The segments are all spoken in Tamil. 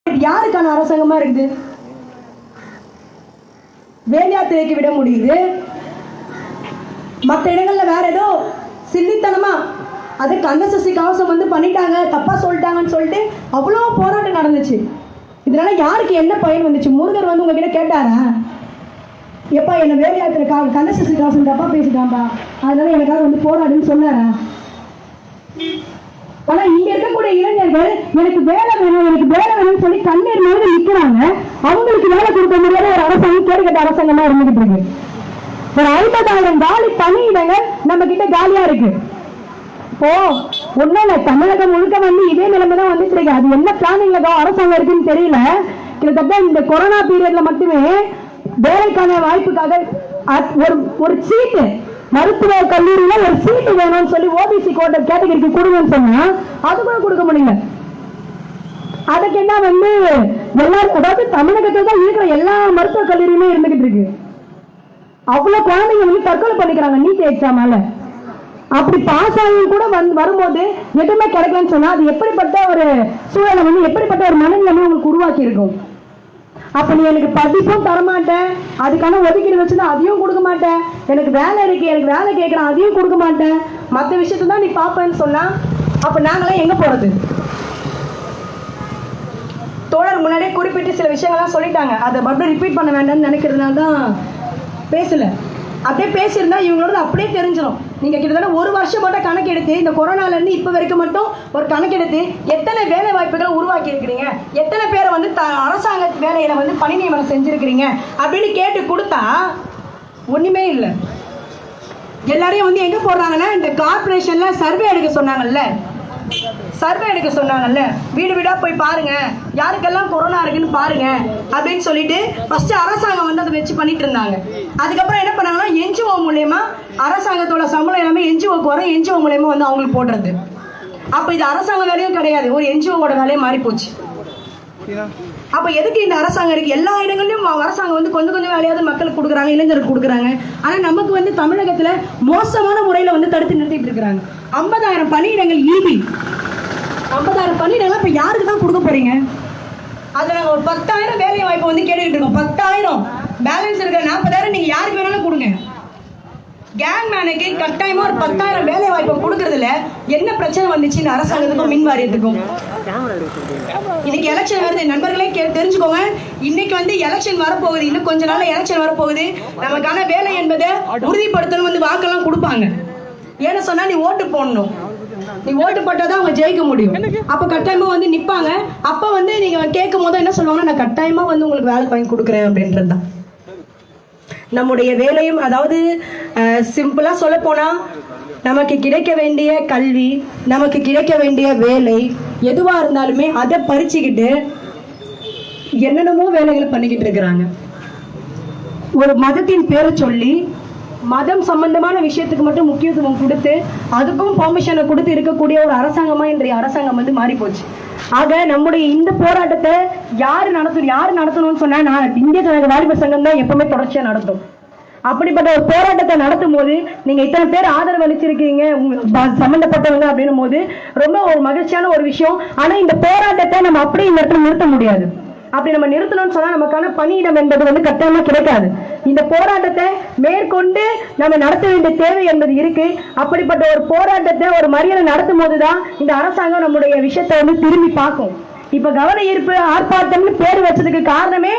யாருக்கான அரசாங்கமா இருக்குது? வேலையாத்திரைக்கு விட முடியுது. மற்ற இடங்கள்ல வேற ஏதோ சில்லித்தனமா அது கந்தசஷ்டி கவசம் வந்து பண்ணிட்டாங்க, தப்பா சொல்லிட்டாங்கன்னு சொல்லிட்டு அவ்வளோ போராட்டம் நடந்துச்சு. இதனால யாருக்கு என்ன பயன் வந்துச்சு? முருகர் வந்து உங்ககிட்ட கேட்டாரா, எப்பா என்ன வேலையாத்திரை கந்தசஷ்டி கவசம் தப்பா பேசிட்டான்பா, அதனால எனக்காக வந்து போராடுன்னு சொன்னாரா? ஆனா இங்க இருக்கக்கூடிய இளைஞர்கள் எனக்கு வேலை வேணும், எனக்கு வேலை வேணும்னு சொல்லி கண்ணீர் மாதிரி நிக்கிறாங்க. அவங்களுக்கு வேலை கொடுக்க முடியாத ஒரு அரசாங்கம் கேடுகட்ட அரசாங்கமா இருந்துகிட்டு இருக்கு. ஒரு 50,000 காலி பணியிடங்கள் நம்ம கிட்ட காலியா இருக்கு. இப்போ ஒன்னும் இல்ல, தமிழகம் முழுக்க வந்து இதே நிலைமை தான் வந்துட்டு இருக்கு. அது என்ன பிளானிங்ல அரசாங்கம் இருக்குன்னு தெரியல. கிட்டத்தட்ட இந்த கொரோனா பீரியட்ல மட்டுமே வேலைக்கான வாய்ப்புக்காக ஒரு சீட்டு மருத்துவ கல்லூரியில ஒரு சீட்டு வேணும்னு சொல்லி ஓபிசி கோட்ட கேட்டகரிக்கு கொடுங்கன்னு சொன்னா அது கூட கொடுக்க முடியல. அதுக்கு என்ன வந்து எல்லாரும், அதாவது தமிழகத்தில் தான் இருக்கிற எல்லா மருத்துவ கல்லூரியுமே இருந்துகிட்டு இருக்கு. அவ்வளவு குழந்தைங்க வந்து தற்கொலை பண்ணிக்கிறாங்க நீட் எக்ஸாமால. அப்படி பாஸ் ஆகி கூட வரும்போது எதுவுமே கிடைக்கலன்னு சொன்னா அது எப்படிப்பட்ட ஒரு சூழலை வந்து எப்படிப்பட்ட ஒரு மனநிலைமை உங்களுக்கு உருவாக்கி இருக்கும்? அப்ப நீ எனக்கு படிப்பும் தரமாட்டேன், அதுக்கான ஒதுக்கீடு வச்சுதான் அதையும் கொடுக்க மாட்டேன், எனக்கு வேலை இருக்கு எனக்கு வேலை கேட்கறேன் அதையும் கொடுக்க மாட்டேன், மற்ற விஷயத்தை தான் நீ பாப்பேன்னு சொன்னா அப்ப நாங்களாம் எங்க போறது? தோழர் முன்னாடியே குறிப்பிட்டு சில விஷயங்கள்லாம் சொல்லிட்டாங்க, அதை மறுபடியும் ரிப்பீட் பண்ண வேண்டாம்னு நினைக்கிறதுனால தான் பேசல. அப்படியே பேசியிருந்தா இவங்களோட அப்படியே தெரிஞ்சிடும். நீங்க கிட்டத்தட்ட ஒரு வருஷம் மட்டும் கணக்கெடுத்து இந்த கொரோனால இருந்து இப்ப வரைக்கும் மட்டும் ஒரு கணக்கெடுத்து எத்தனை வேலை வாய்ப்புகளை உருவாக்கி இருக்கிறீங்க, எத்தனை பேரை வந்து அரசாங்க வேலையில வந்து பணி நியமனம் செஞ்சிருக்கிறீங்க அப்படின்னு கேட்டு கொடுத்தா ஒண்ணுமே இல்லை. எல்லாரையும் வந்து எங்க போடுறாங்கன்னா இந்த கார்பரேஷன்ல சர்வே எடுக்க சொன்னாங்கல்ல, வீடு வீடா போய் பாருங்க யாருக்கெல்லாம் கொரோனா இருக்குன்னு பாருங்க அப்படின்னு சொல்லிட்டு ஃபர்ஸ்ட் அரசாங்கம் வந்து அதை வச்சு பண்ணிட்டு இருந்தாங்க. அதுக்கப்புறம் என்ன பண்ணாங்கன்னா என்ஜிஓ மூலமா அரசாங்கத்தோட சம்பளம் எல்லாமே என்ஜிஓக்கு வரும், என்ஜிஓ மூலமா வந்து அவங்களுக்கு போடுறது. அப்ப இது அரசாங்க வேலையும் கிடையாது, ஒரு என்ஜிஓட வேலையும் மாறி போச்சு. அப்ப எதுக்கு இந்த அரசாங்கம் இருக்கு? எல்லா இடங்கள்லயும் அரசாங்கம் வந்து கொஞ்சம் கொஞ்சம் வேலையாவது மக்களுக்கு கொடுக்குறாங்க, இளைஞருக்கு கொடுக்குறாங்க. ஆனா நமக்கு வந்து தமிழகத்துல மோசமான முறையில வந்து தடுத்து நிறுத்திட்டு இருக்கிறாங்க. 50,000 பணியிடங்கள் ஈபி 50,000 பணியிடங்கள் இப்ப யாருக்கு தான் கொடுக்க போறீங்க? அதுல நாங்க ஒரு 10,000 வேலை வாய்ப்பு வந்து கேட்டுக்கிட்டு இருக்கோம். 10,000 பேலன்ஸ் இருக்கிற 40,000 நீங்க யாருக்கு வேணாலும் கொடுங்க. கேங் மேனுக்கு கட்டாயமா ஒரு 10,000 வேலை வாய்ப்பு கொடுக்கறதுல என்ன பிரச்சனை வந்துச்சு இந்த அரசாங்கத்துக்கும் மின் வாரியத்துக்கும்? இன்னைக்கு எலெக்ஷன் வருது நண்பர்களே, தெரிஞ்சுக்கோங்க. இன்னைக்கு வந்து எலெக்ஷன் வரப்போகுது, இன்னும் கொஞ்ச நாள் எலெக்ஷன் வரப்போகுது. நமக்கான வேலை என்பதை உறுதிப்படுத்தணும் வந்து வாக்கெல்லாம் கொடுப்பாங்க. ஏன்னு சொன்னா நீ ஓட்டு போடணும், நீ ஓட்டு போட்டாதான் அவங்க ஜெயிக்க முடியும். அப்ப கட்டாயமா வந்து நிப்பாங்க. அப்ப வந்து நீங்க கேட்கும் போது என்ன சொல்லுவாங்கன்னா நான் கட்டாயமா வந்து உங்களுக்கு வேலை வாங்கி கொடுக்குறேன் அப்படின்றதுதான் நம்முடைய வேலையும். அதாவது சிம்பிளா சொல்ல போனா நமக்கு கிடைக்க வேண்டிய கல்வி, நமக்கு கிடைக்க வேண்டிய வேலை எதுவா இருந்தாலுமே அதை பறிச்சுக்கிட்டு என்னென்னமோ வேலைகளை பண்ணிக்கிட்டு இருக்கிறாங்க. ஒரு மதத்தின் பேரை சொல்லி மதம் சம்பந்தமான விஷயத்துக்கு மட்டும் முக்கியத்துவம் கொடுத்து அதுக்கும் பெர்மிஷனை கொடுத்து இருக்கக்கூடிய ஒரு அரசாங்கமா இன்றைய அரசாங்கம் வந்து மாறி போச்சு. ஆக நம்முடைய இந்த போராட்டத்தை யாரு நடத்தணும்னு சொன்னா நான் இந்திய ஜனநாயக வாலிபர் சங்கம் தான் எப்பவுமே தொடர்ச்சியா நடத்தும். அப்படிப்பட்ட ஒரு போராட்டத்தை நடத்தும் போது நீங்க இத்தனை பேர் ஆதரவு அளிச்சிருக்கீங்க சம்பந்தப்பட்டவங்க அப்படின்னும் போது ரொம்ப ஒரு மகிழ்ச்சியான ஒரு விஷயம். ஆனா இந்த போராட்டத்தை நம்ம அப்படியே இந்த இடத்துல நிறுத்த முடியாது. அப்படி நம்ம நிறுத்தணும்னு சொன்னா நமக்கான பணியிடம் என்பது வந்து கட்டாயமா கிடைக்காது. இந்த போராட்டத்தை மேற்கொண்டு நம்ம நடத்த வேண்டிய தேவை என்பது இருக்கு. அப்படிப்பட்ட ஒரு போராட்டத்தை ஒரு மறியலை நடத்தும் போதுதான் இந்த அரசாங்கம் நம்முடைய விஷயத்தை வந்து திரும்பி பார்க்கும். இப்ப கவன ஈர்ப்பு ஆர்ப்பாட்டம்னு பேர் வச்சதுக்கு காரணமே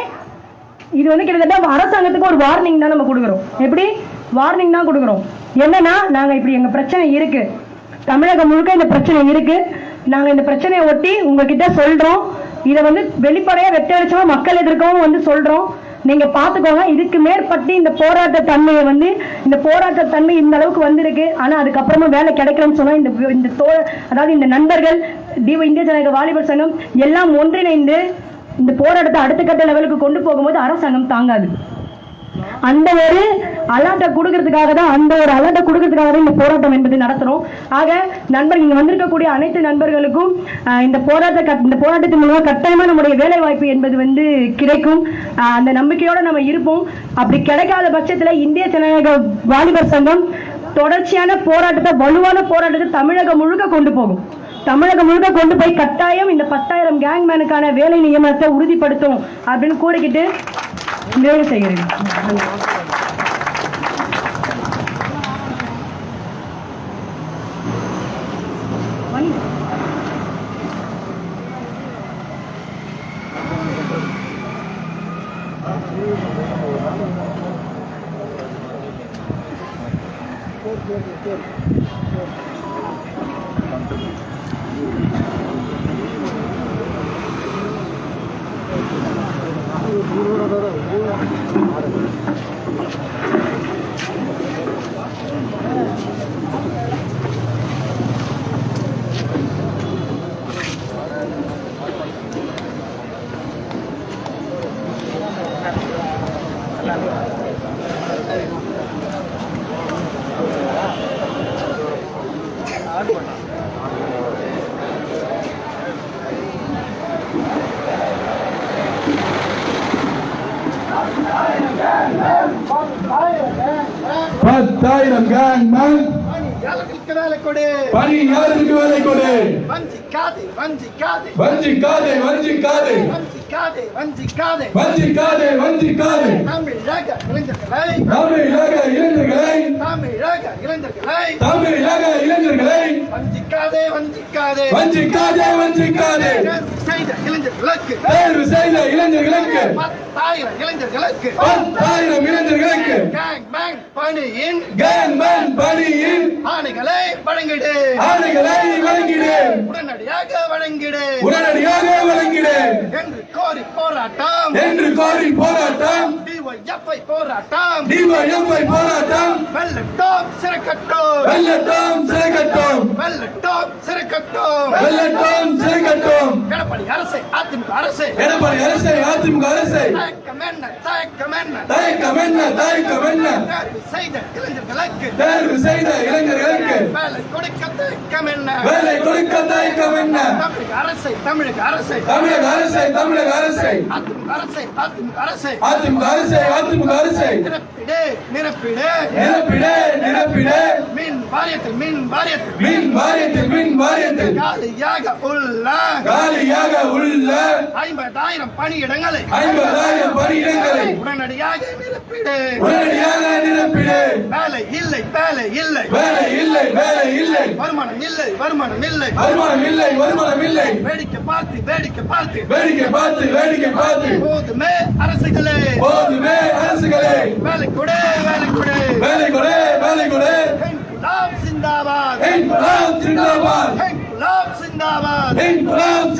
இது வந்து கிட்டத்தட்ட அரசாங்கத்துக்கு ஒரு வார்னிங் தான் நம்ம கொடுக்குறோம். எப்படி வார்னிங் தான் கொடுக்குறோம்? என்னன்னா நாங்க இப்படி எங்க பிரச்சனை இருக்கு, தமிழகம் முழுக்க இந்த பிரச்சனை இருக்கு, நாங்க இந்த பிரச்சனையை ஒட்டி உங்ககிட்ட சொல்றோம், இதை வந்து வெளிப்படையா வெட்டடிச்சமா மக்கள் எதிர்க்கவும் வந்து சொல்றோம், நீங்க பாத்துக்கோங்க. இதுக்கு மேற்பட்டு இந்த போராட்ட தன்மையை வந்து இந்த போராட்ட தன்மை இந்த அளவுக்கு வந்திருக்கு. ஆனா அதுக்கப்புறமா வேலை கிடைக்கலன்னு சொன்னா அதாவது இந்த நண்பர்கள் இந்திய ஜனநாயக வாலிபர் சங்கம் எல்லாம் ஒன்றிணைந்து இந்த போராட்டத்தை அடுத்த கட்ட லெவலுக்கு கொண்டு போகும்போது அரசாங்கம் தாங்காது. அந்த ஒரு அலர்ட்டை கொடுக்கறதுக்காக தான் இந்த போராட்டம் என்பது நடத்துறோம். ஆக நண்பர்கள் இங்க வந்திருக்கக்கூடிய அனைத்து நண்பர்களுக்கும் இந்த போராட்டத்தின் மூலமா கட்டாயமா நம்முடைய வேலை வாய்ப்பு என்பது வந்து கிடைக்கும். அந்த நம்பிக்கையோட நம்ம இருப்போம். அப்படி கிடைக்காத பட்சத்துல இந்திய ஜனநாயக வாலிபர் சங்கம் தொடர்ச்சியான போராட்டத்தை, வலுவான போராட்டத்தை தமிழகம் முழுக்க கொண்டு போகும். தமிழகம் முழுக்க கொண்டு போய் கட்டாயம் இந்த 10,000 கேங்மேனுக்கான வேலை நியமனத்தை உறுதிப்படுத்தும் அப்படின்னு கூறிக்கிட்டு நிறைவு செய்கிறேன். பத்தாயிரம் கேங்மேன் பணியாளர்களுக்கு வேலை கொடு. வஞ்சிக்காதே வஞ்சிக்காதே வஞ்சிக்காதே வஞ்சிக்காதே வஞ்சிக்காதே வஞ்சிக்காதே வஞ்சிக்காதே தமிழக இளைஞர்களை தமிழக இளைஞர்களை வஞ்சிக்காதே வஞ்சிக்காதே வஞ்சிக்காதே வஞ்சிக்காதே செய்த இளைஞர்களுக்கு தேர்வு செய்த இளைஞர்களுக்கு 10,000 இளைஞர்களுக்கு கேங் பேங் பணியின் ஆணைகளை வழங்கிடு. உடனடியாக வழங்கிடு என்று கோரி போராட்டம் DYFI போராட்டம் வெல்லட்டும் சிறக்கட்டும் எடப்பாடி அரசை அதிமுக அரசை தயக்கம் என்ன தேர்வு செய்த இளைஞர்களுக்கு வேலை கொடுக்க தயக்கம் என்ன தமிழக அரசை அதிமுக அரசை நிரப்பிடு மின் வாரியத்தில் காலியாக உள்ள 50,000 பணியிடங்களை உடனடியாக நிரப்பிடு. வேலை இல்லை வருமானம் இல்லை வேடிக்கை பார்த்து போதுமே அரசுகளே வேலை கொடு இன்குலாப்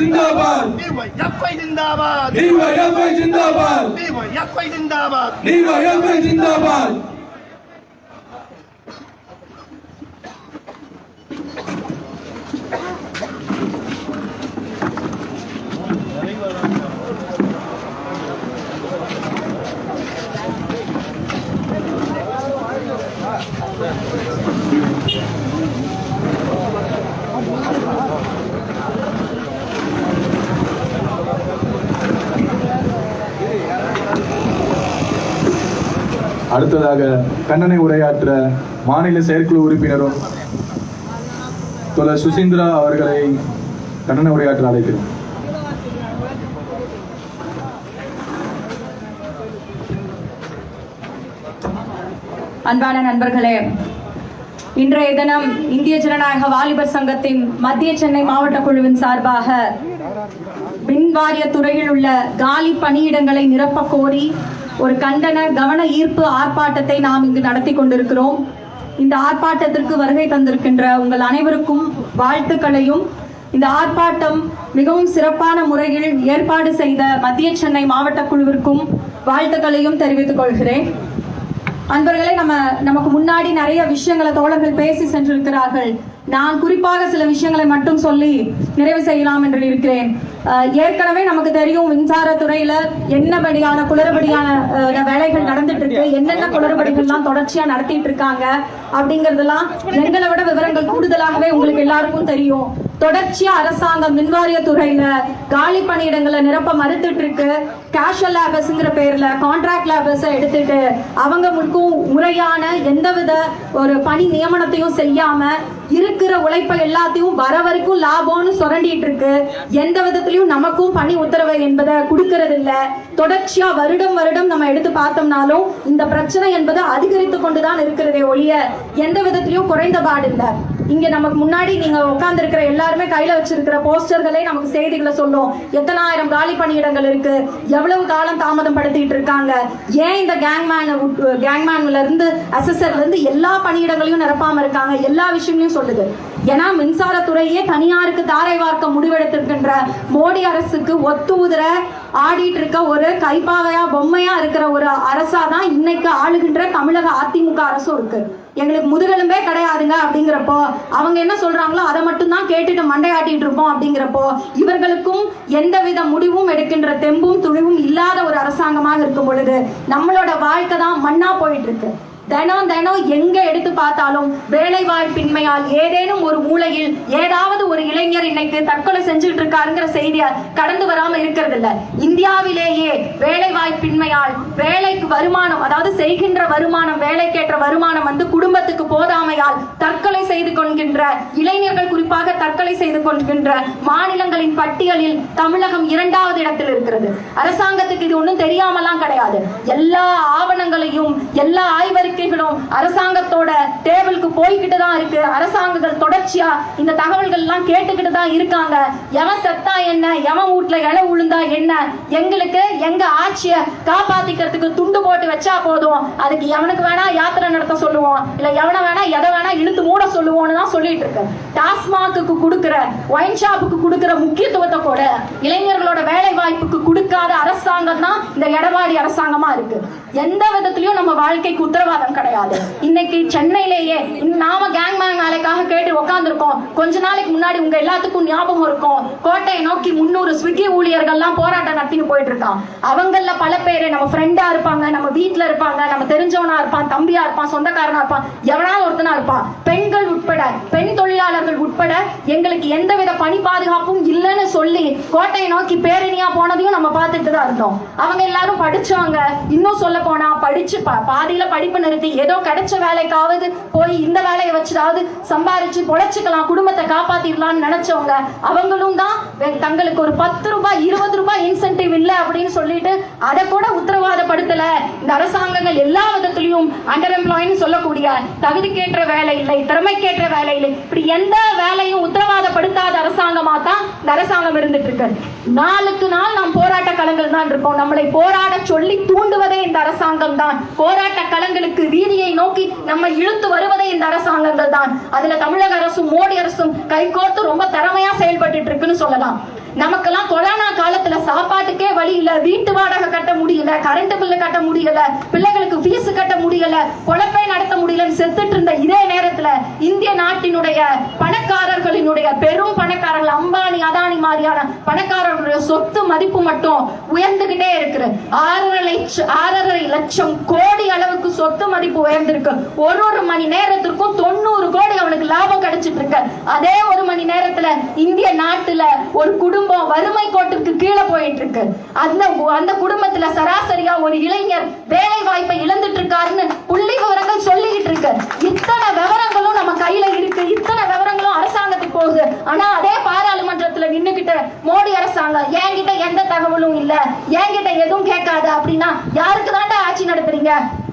ஜிந்தாபாத் DYFI ஜிந்தாபாத். அடுத்ததாக கண்டனை உரையாற்ற மாநில செயற்குழு உறுப்பினரும் தோழர் சுசீந்திரா அவர்களை கண்டன உரையாற்ற அழைக்கிறோம். அன்பான நண்பர்களே, இன்றைய தினம் இந்திய ஜனநாயக வாலிபர் சங்கத்தின் மத்திய சென்னை மாவட்ட குழுவின் சார்பாக மின் வாரிய துறையில் உள்ள காலி பணியிடங்களை நிரப்ப கோரி ஒரு கண்டன கவன ஈர்ப்பு ஆர்ப்பாட்டத்தை நாம் இங்கு நடத்தி கொண்டிருக்கிறோம். இந்த ஆர்ப்பாட்டத்திற்கு வருகை தந்திருக்கின்ற உங்கள் அனைவருக்கும் வாழ்த்துக்களையும், இந்த ஆர்ப்பாட்டம் மிகவும் சிறப்பான முறையில் ஏற்பாடு செய்த மத்திய சென்னை மாவட்ட குழுவிற்கும் வாழ்த்துக்களையும் தெரிவித்துக் கொள்கிறேன். அன்பர்களே, நமக்கு முன்னாடி நிறைய விஷயங்களை தோழர்கள் பேசி சென்றிருக்கிறார்கள். நான் குறிப்பாக சில விஷயங்களை மட்டும் சொல்லி நிறைவு செய்யலாம் என்று இருக்கிறேன். ஏற்கனவே நமக்கு தெரியும் மின்சாரத்துறையில என்னபடியான குளறுபடியான வேலைகள் நடந்துட்டு இருக்கு, என்னென்ன குளறுபடிகள்லாம் தொடர்ச்சியா நடத்திட்டு இருக்காங்க அப்படிங்கறதெல்லாம் எங்களை விட விவரங்கள் கூடுதலாகவே உங்களுக்கு எல்லாருக்கும் தெரியும். தொடர்ச்சியா அரசாங்கம் மின்வாரிய துறையில காலி பணியிடங்களை நிரப்ப மறுத்துட்டு இருக்கு. கேஷுவல் லேபர்ஸ்ங்கிற பேர்ல கான்ட்ராக்ட் லேபர்ஸ் எடுத்துட்டு அவங்க முறையான எந்தவித ஒரு பணி நியமனத்தையும் செய்யாம இருக்கிற உழைப்பை எல்லாத்தையும் வர வரைக்கும் லாபம்னு சுரண்டிட்டு இருக்கு. எந்த விதத்திலையும் நமக்கும் பணி உத்தரவு என்பதை கொடுக்கறது இல்ல. தொடர்ச்சியா வருடம் வருடம் நம்ம எடுத்து பார்த்தோம்னாலும் இந்த பிரச்சனை என்பது அதிகரித்து கொண்டுதான் இருக்கிறதே ஒழிய எந்த விதத்திலையும் குறைந்த பாடு இல்லை. இங்க நமக்கு முன்னாடி நீங்க உட்கார்ந்து இருக்கிற எல்லாருமே கையில வச்சிருக்கிற போஸ்டர்களே நமக்கு செய்திகளை சொல்லும். எத்தனாயிரம் காலி பணியிடங்கள் இருக்கு, எவ்வளவு காலம் தாமதம் படுத்திட்டு இருக்காங்க, ஏன் இந்த கேங்மேன்ல இருந்து அசஸர்ல இருந்து எல்லா பணியிடங்களையும் நிரப்பாம இருக்காங்க, எல்லா விஷயங்களையும் சொல்லுது. ஏன்னா மின்சாரத்துறையே தனியாருக்கு தாரை வார்க்க முடிவெடுத்திருக்கின்ற மோடி அரசுக்கு ஒத்து உதிர ஆடிட்டு இருக்க ஒரு கைப்பாவையா பொம்மையா இருக்கிற ஒரு அரசாதான் இன்னைக்கு ஆளுகின்ற தமிழக அதிமுக அரசும் இருக்கு. எங்களுக்கு முதுகெலும்பே கிடையாதுங்க அப்படிங்கிறப்போ அவங்க என்ன சொல்றாங்களோ அதை மட்டும் தான் கேட்டுட்டு மண்டையாட்டிட்டு இருப்போம். அப்படிங்கிறப்போ இவர்களுக்கும் எந்தவித முடிவும் எடுக்கின்ற தெம்பும் துணிவும் இல்லாத ஒரு அரசாங்கமாக இருக்கும் பொழுது நம்மளோட வாழ்க்கை தான் மண்ணா போயிட்டு இருக்கு. தினம் தினம் எங்க எடுத்து பார்த்தாலும் வேலை வாய்ப்பின்மையால் ஏதேனும் ஒரு மூலையில் ஏதாவது ஒரு இளைஞர் இன்னைக்கு தற்கொலை செஞ்சுட்டு இருக்காருங்கிற செய்தியை கடந்து வராம இருக்கிறது இல்ல. இந்தியாவிலேயே வேலை வாய்ப்பின்மையால் வேலைக்கு வருமானம், அதாவது செய்கின்ற வருமானம், வேலைக்கேற்ற வருமானம் வந்து குடும்பத்துக்கு போதாமையால் தற்கொலை செய்து கொள்கின்ற இளைஞர்கள் குறிப்பாக தற்கொலை செய்து கொள்கின்ற மாநிலங்களின் பட்டியலில் தமிழகம் 2வது இடத்தில் இருக்கிறது. அரசாங்கத்துக்கு இது ஒன்றும் தெரியாமலாம் கிடையாது. எல்லா ஆவணங்களையும் எல்லா ஆய்வறிக்கைகளும் அரசாங்கத்தோட டேபிளுக்கு போய்கிட்டு தான் இருக்கு. அரசாங்கங்கள் தொடர்ச்சியா இந்த தகவல்கள் எல்லாம் கேட்டுக்கிட்டு தான் இருக்காங்க. எவன் செத்தா என்ன, எவன் வீட்டுல இலை உளுந்தா என்ன, எங்களுக்கு எங்க ஆட்சியை காப்பாத்திக்கிறதுக்கு துண்டு போட்டு வச்சா போதும், அதுக்கு எவனுக்கு வேணா யாத்திரை நடத்த சொல்லுவோம், இல்ல எவனை வேணா எதை வேணா இழுத்து மூட சொல்லுவோம்னு தான் சொல்லிட்டு இருக்கு. டாஸ்மாக்கு கொடுக்கிற, ஒயின் ஷாப்புக்கு கொடுக்கிற முக்கியத்துவத்தை கூட இளைஞர்களோட வேலை வாய்ப்புக்கு கொடுக்காத அரசாங்கம் தான் இந்த எடப்பாடி அரசாங்கமா இருக்கு. எந்த விதத்திலையும் நம்ம வாழ்க்கைக்கு உத்தரவாதம் கிடையாது. இன்னைக்கு சென்னையிலேயே நாம கேங்மேன் வேலைக்காக கேட்டு உட்கார்ந்துருக்கோம். கொஞ்ச நாளைக்கு முன்னாடி உங்க எல்லாத்துக்கும் ஞாபகம் இருக்கும், கோட்டையை நோக்கி 300 ஸ்விக்கி ஊழியர்கள்லாம் போராட்டம் நடத்திட்டு போயிட்டு இருக்கான். அவங்கள பல பேரு நம்ம ஃப்ரெண்டா இருப்பாங்க, நம்ம வீட்டுல இருப்பாங்க, நம்ம தெரிஞ்சவனா இருப்பான், தம்பியா இருப்பான், சொந்தக்காரனா இருப்பான், எவனாவது ஒருத்தனா இருப்பான். பெண்கள் உட்பட, பெண் தொழிலாளர்கள் உட்பட எங்களுக்கு எந்தவித பணி பாதுகாப்பும் இல்லைன்னு சொல்லி கோட்டையை நோக்கி பேரணியா போனதையும் நம்ம பார்த்துட்டு தான் இருந்தோம். அவங்க எல்லாரும் படிச்சவங்க, இன்னும் சொல்ல போனா படிச்சு பாதியில படிப்பு நிறுத்தி ஏதோ கிடைச்ச வேலைக்காவது போய் இந்த வேலையை வச்சுதாவது சம்பாரிச்சு பொழைச்சுக்கலாம், குடும்பத்தை காப்பாத்திடலாம்னு நினைச்சவங்க. அவங்களும் தான் தங்களுக்கு ஒரு 10 ரூபாய் 20 ரூபாய் இன்சென்டிவ் இல்ல அப்படின்னு சொல்லிட்டு அதை கூட உத்தரவாதப்படுத்தல. இந்த அரசாங்கங்கள் எல்லா விதத்திலையும் அண்டர் எம்ப்ளாய்னு சொல்லக்கூடிய தகுதிக்கேற்ற வேலை இல்லை, திறமைக்கேற்ற வேலை இல்லை, இப்படி எந்த வேலையும் உத்தரவாதப்படுத்தாத அரசாங்கமா தான் இந்த அரசாங்கம் இருந்துட்டு இருக்கு. நாளுக்கு நாள் நாம் போராட்ட களங்கள் தான் இருக்கோம். நம்மளை போராட சொல்லி தூண்டுவதே இந்த அரசாங்கம் தான். போராட்ட களங்களுக்கு வீதியை நோக்கி நம்ம இழுத்து வருவதே இந்த அரசாங்கங்கள் தான். அதுல தமிழக அரசும் மோடி அரசும் கைகோர்த்து ரொம்ப திறமையா செயல்பட்டு இருக்குன்னு சொல்லலாம். நமக்கெல்லாம் கொரோனா காலத்துல சாப்பாட்டுக்கே வழி இல்ல, வீட்டு வாடகை கட்ட முடியல, கரண்ட் பில்லு கட்ட முடியல, பிள்ளைகளுக்கு ஃபீஸ் கட்ட முடியல, பொழப்பை நடத்த முடியலன்னு செத்துட்டு இருந்த இதே நேரத்துல இந்திய நாட்டினுடைய பணக்காரர்களினுடைய பெரும் பணக்காரர்கள், அம்பானி அதானி மாதிரியான பணக்காரர்களுடைய சொத்து மதிப்பு மட்டும் உயர்ந்துகிட்டே இருக்கு. 6.5 லட்சம் கோடி அளவுக்கு சொத்து மதிப்பு உயர்ந்திருக்கு. ஒரு மணி நேரத்திற்கும் 90 கோடி அவனுக்கு லாபம் கிடைச்சிட்டு இருக்கு. அதே ஒரு மணி நேரத்துல இந்திய நாட்டுல ஒரு குடும்பம் வறுமை கோட்டிற்கு கீழே போயிட்டு இருக்கு. அந்த குடும்பத்துல சராசரியா ஒரு இளைஞர் வேலை வாய்ப்பை இழந்துட்டு இருக்காருன்னு புள்ளி விவரங்கள் சொல்லிக்கிட்டு இருக்கு. இத்தனை விவரங்களும் நம்ம கையில இருக்கு, இத்தனை விவரங்களும் அரசாங்கத்துக்கு போகுது. ஆனா அதே பாராளுமன்றத்துல நின்னுகிட்டு மோடி அரசாங்கம் என்கிட்ட எந்த தகவலும் இல்ல, என்கிட்ட எதுவும் கேட்காது அப்படின்னா யாருக்கு தாண்டா ஆட்சி நடத்துறீங்க?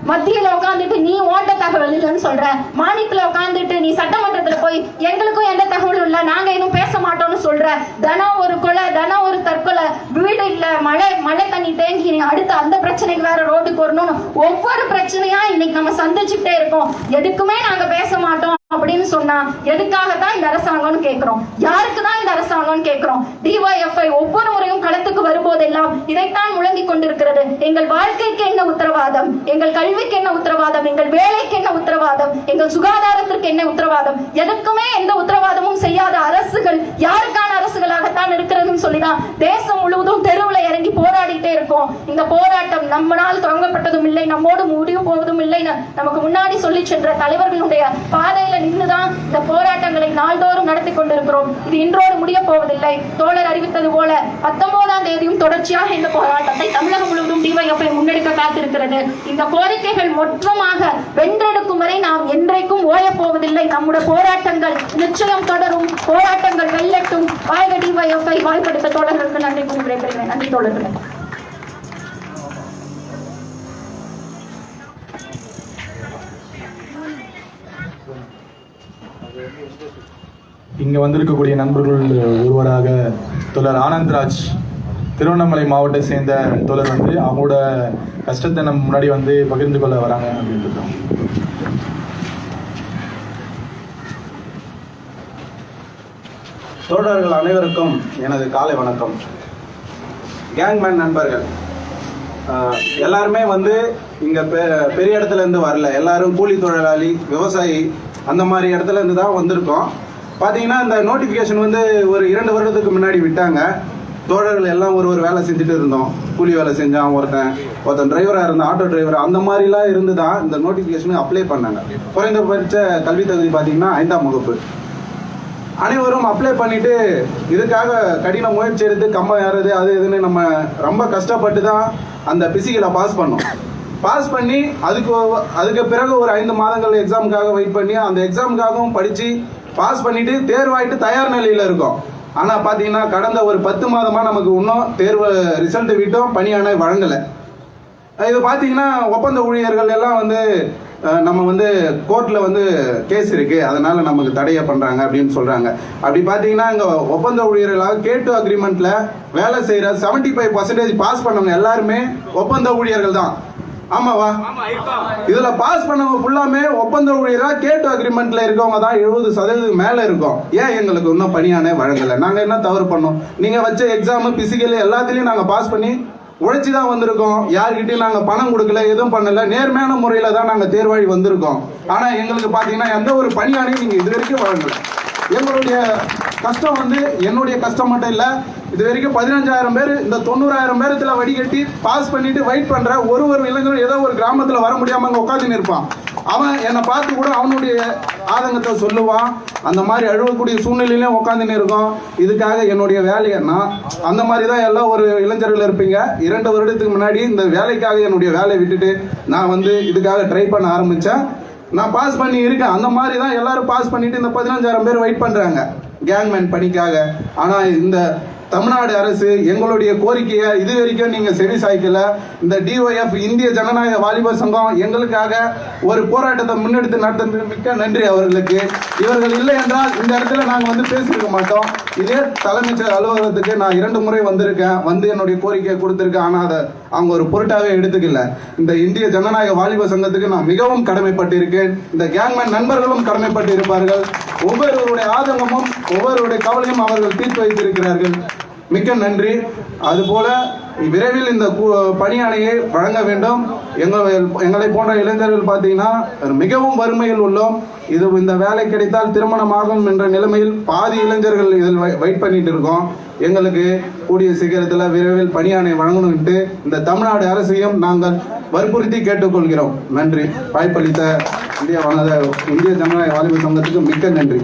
மத்தியில உட்காந்துட்டு நீ ஓட்ட தகவல் இல்லைன்னு சொல்ற, மாநிலத்துல உட்காந்துட்டு நீ சட்டமன்றத்துல போய் எங்களுக்கும் எந்த தகவலும் இல்ல, நாங்க எதுவும் பேச மாட்டோம்னு சொல்ற. தினம் ஒரு கொலை, தினம் ஒரு தற்கொலை, வீடு இல்ல, மழை தண்ணி தேங்கி அடுத்த அந்த பிரச்சனைக்கு வேற ரோட்டுக்கு வரணும்னு ஒவ்வொரு பிரச்சனையா இன்னைக்கு நம்ம சந்திச்சுக்கிட்டே இருக்கோம். எதுக்குமே நாங்க பேச மாட்டோம் அப்படின்னு சொன்னா எதுக்காகத்தான் இந்த அரசாங்கம்னு கேட்கிறோம். யாருக்கு தான் இந்த அரசாங்கம்னு கேட்கிறோம். DYFI ஒவ்வொரு முறையும் களத்துக்கு வரும்போதெல்லாம் இதைத்தான் முழங்கி கொண்டிருக்கிறது. எங்கள் வாழ்க்கைக்கு என்ன உத்தரவாதம், எங்கள் கல்விக்கு என்ன உத்தரவாதம், எங்கள் வேலைக்கு என்ன உத்தரவாதம், எங்கள் சுகாதாரத்திற்கு என்ன உத்தரவாதம், எதுக்குமே எந்த உத்தரவாதமும் செய்யாத அரசுகள் யாருக்கான அரசுகளாகத்தான் இருக்கிறதுன்னு சொல்லிதான் தேசம் முழுவதும் தெருவில் இறங்கி போராடிட்டே இருக்கோம். இந்த போராட்டம் நம்மளால் தொடங்கப்பட்டதும் இல்லை, நம்மோடு முடிவு போவதும் இல்லை. நமக்கு முன்னாடி சொல்லி சென்ற தலைவர்களுடைய பாதையில நின்றுதான் இந்த போராட்டங்களை நாள்தோறும் நடத்தி கொண்டிருக்கிறோம். இது இன்றோடு முடிய போவதில்லை. தோழர் அறிவித்தது போல 19ஆம் தேதியும் தொடர்ச்சியாக இந்த போராட்டத்தை தமிழகம் முழுவதும் டிவைஎஃப்ஐ முன்னெடுக்க காத்திருக்கிறது. இந்த கோரிக்கைகள் மொத்தமாக வென்றெடுக்கும் வரை நாம் என்றைக்கும் ஓயப் போவதில்லை. நம்முடைய போராட்டங்கள் நிச்சயம் தொடரும். போராட்டங்கள் வெல்லட்டும். வாழ்க டிவைஎஃப்ஐ. வாய்ப்படுத்த தோழர்களுக்கு நன்றி கூறி விடைபெறுகிறேன். நன்றி தோழர்களே. இங்க வந்திருக்கக்கூடிய நண்பர்கள் ஒருவராக தோழர் ஆனந்த்ராஜ், திருவண்ணாமலை மாவட்டத்தை சேர்ந்த தோழர் வந்து அவங்களோட கஷ்டத்தை நம்ம முன்னாடி வந்து பகிர்ந்து கொள்ள வராங்க அப்படின்ட்டு. தோழர்கள் அனைவருக்கும் எனது காலை வணக்கம். கேங்மேன் நண்பர்கள் எல்லாருமே வந்து இங்க பெரிய இடத்துல இருந்து வரல. எல்லாரும் கூலி தொழிலாளி, விவசாயி அந்த மாதிரி இடத்துல இருந்து தான் வந்திருக்கோம். பார்த்தீங்கன்னா இந்த நோட்டிஃபிகேஷன் வந்து ஒரு 2 வருடத்துக்கு முன்னாடி விட்டாங்க. தோழர்கள் எல்லாம் ஒரு வேலை செஞ்சுட்டு இருந்தோம். கூலி வேலை செஞ்சான், ஒருத்தன் டிரைவராக இருந்தான், ஆட்டோ டிரைவர், அந்த மாதிரிலாம் இருந்து தான் இந்த நோட்டிஃபிகேஷனுக்கு அப்ளை பண்ணாங்க. குறைந்தபட்ச கல்வி தகுதி பார்த்தீங்கன்னா 5ஆம் வகுப்பு. அனைவரும் அப்ளை பண்ணிட்டு இதுக்காக கடின முயற்சி எடுத்து கம்பம் ஏறது அது இதுன்னு நம்ம ரொம்ப கஷ்டப்பட்டு தான் அந்த பிசிக்கலை பாஸ் பண்ணோம். பாஸ் பண்ணி அதுக்கு பிறகு ஒரு 5 மாதங்கள் எக்ஸாமுக்காக வெயிட் பண்ணி அந்த எக்ஸாமுக்காகவும் படித்து பாஸ் பண்ணிட்டு தேர்வாயிட்டு தயார் நிலையில் இருக்கோம். ஆனால் பார்த்தீங்கன்னா கடந்த ஒரு 10 மாதமாக நமக்கு இன்னும் தேர்வு ரிசல்ட் விட்டோம், பணியாணை வழங்கலை. இது பார்த்தீங்கன்னா ஒப்பந்த ஊழியர்கள் எல்லாம் வந்து நம்ம வந்து கோர்ட்டில் வந்து கேஸ் இருக்கு, அதனால நமக்கு தடையை பண்ணுறாங்க அப்படின்னு சொல்கிறாங்க. அப்படி பார்த்தீங்கன்னா இங்கே ஒப்பந்த ஊழியர்களாக K2 அக்ரிமெண்ட்ல வேலை செய்கிற 75% பாஸ் பண்ணவங்க எல்லாருமே ஒப்பந்த ஊழியர்கள் தான். ஆமாவா? இதுல பாஸ் பண்ணவங்க ஃபுல்லாமே ஒப்பந்த ஊழியரா K2 அக்ரிமெண்ட்ல இருக்கவங்க தான் 70% மேல இருக்கும். ஏன் எங்களுக்கு இன்னும் பணியானே வழங்கல? நாங்க என்ன தவறு பண்ணோம்? நீங்க வச்ச எக்ஸாம், பிசிக்கல் எல்லாத்துலயும் நாங்க பாஸ் பண்ணி உழைச்சி தான் வந்திருக்கோம். யார்கிட்டயும் நாங்க பணம் கொடுக்கல, எதுவும் பண்ணல. நேர்மையான முறையில தான் நாங்க தேர்வாழி வந்திருக்கோம். ஆனா எங்களுக்கு பாத்தீங்கன்னா எந்த ஒரு பணியானையும் நீங்க இது வரைக்கும் வழங்கல. எங்களுடைய கஷ்டம் வந்து என்னுடைய கஷ்டம் மட்டும் இல்ல, இது வரைக்கும் 15,000 பேர் இந்த 90,000 பேரத்துல வடிகட்டி பாஸ் பண்ணிட்டு வெயிட் பண்ற ஒரு இளைஞரும் ஏதோ ஒரு கிராமத்துல வர முடியாம அங்க உட்காந்து இருப்பான். அவன் என்னை பார்த்து கூட அவனுடைய ஆதங்கத்தை சொல்லுவான். அந்த மாதிரி அழுவக்கூடிய சூழ்நிலையிலும் உட்காந்துன்னு இருக்கோம். இதுக்காக என்னுடைய வேலையை அந்த மாதிரி தான் எல்லாம் ஒரு இளைஞர்கள் இருப்பீங்க. 2 வருடத்துக்கு முன்னாடி இந்த வேலைக்காக என்னுடைய வேலையை விட்டுட்டு நான் வந்து இதுக்காக ட்ரை பண்ண ஆரம்பிச்சேன். நான் பாஸ் பண்ணி இருக்கேன். அந்த மாதிரி தான் எல்லாரும் பாஸ் பண்ணிட்டு இந்த 15,000 பேர் வெயிட் பண்றாங்க கேங்மேன் பணிக்காக. ஆனா இந்த தமிழ்நாடு அரசு எங்களுடைய கோரிக்கையை இது வரைக்கும் நீங்க செவி சாய்க்கல. இந்த டிஒஎஃப் இந்திய ஜனநாயக வாலிபர் சங்கம் எங்களுக்காக ஒரு போராட்டத்தை முன்னெடுத்து நடத்துறது மிக்க நன்றி அவர்களுக்கு. இவர்கள் இல்லை என்றால் இந்த இடத்துல நாங்க வந்து பேசியிருக்க மாட்டோம். இதே தலைமைச் அலுவலகத்துக்கு நான் 2 முறை வந்திருக்கேன், வந்து என்னுடைய கோரிக்கையை கொடுத்திருக்கேன். ஆனா அதை அவங்க ஒரு பொருட்டாவே எடுத்துக்கல. இந்த இந்திய ஜனநாயக வாலிபர் சங்கத்துக்கு நான் மிகவும் கடமைப்பட்டு இருக்கேன். இந்த கேங்மேன் நண்பர்களும் கடமைப்பட்டு இருப்பார்கள். ஒவ்வொருவருடைய ஆதங்கமும் ஒவ்வொருவருடைய கவலையும் அவர்கள் தீர்த்து வைத்திருக்கிறார்கள். மிக்க நன்றி. அதுபோல விரைவில் இந்த பணியாணையை வழங்க வேண்டும். எங்களை போன்ற இளைஞர்கள் பார்த்தீங்கன்னா மிகவும் வறுமையில் உள்ளோம். இந்த வேலை கிடைத்தால் திருமணமாகும் என்ற நிலைமையில் பாதி இளைஞர்கள் இதில் வெயிட் பண்ணிட்டு இருக்கோம். எங்களுக்கு கூடிய சீக்கிரத்தில் விரைவில் பணியாணை வழங்கணும்ட்டு இந்த தமிழ்நாடு அரசையும் நாங்கள் வற்புறுத்தி கேட்டுக்கொள்கிறோம். நன்றி. வாய்ப்பளித்த இந்திய ஜனநாயக வாலிபர் சங்கத்துக்கு மிக்க நன்றி.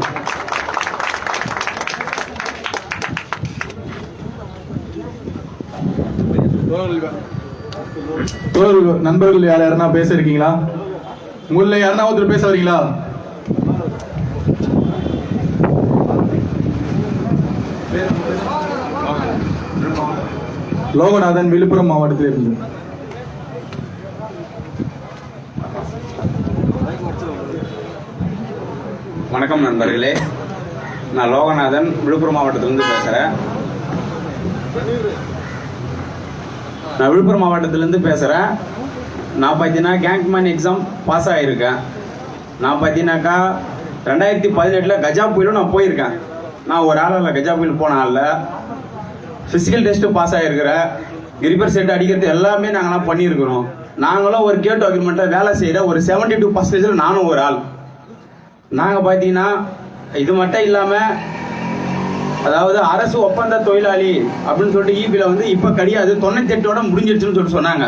நண்பர்கள் யாருன்னா பேச இருக்கீங்களா? உங்கள யாருன்னா ஒருத்தர் பேச வரீங்களா? லோகநாதன், விழுப்புரம் மாவட்டத்தில் இருந்து. வணக்கம் நண்பர்களே, நான் லோகநாதன் விழுப்புரம் மாவட்டத்திலிருந்து பேசுகிறேன். நான் பார்த்தீங்கன்னா கேங்மேன் எக்ஸாம் பாஸ் ஆகியிருக்கேன். நான் பார்த்தீங்கன்னாக்கா 2018 கஜா புயலும் நான் போயிருக்கேன். நான் ஒரு ஆளில் கஜா புயல் போன ஆளில் ஃபிசிக்கல் டெஸ்ட்டு பாஸ் ஆகிருக்கிறேன். கிரிப்பர் செட் அடிக்கிறது எல்லாமே நாங்களாம் பண்ணியிருக்கிறோம். நாங்களும் ஒரு K2 அக்ரிமெண்ட்டில் வேலை செய்கிற ஒரு 72% நானும் ஒரு ஆள். நாங்கள் பார்த்தீங்கன்னா இது மட்டும் இல்லாமல் அதாவது அரசு ஒப்பந்த தொழிலாளி அப்படின்னு சொல்லிட்டு ஈபில வந்து இப்ப கிடையாது, 98ஓட முடிஞ்சிருச்சுன்னு சொல்லிட்டு சொன்னாங்க.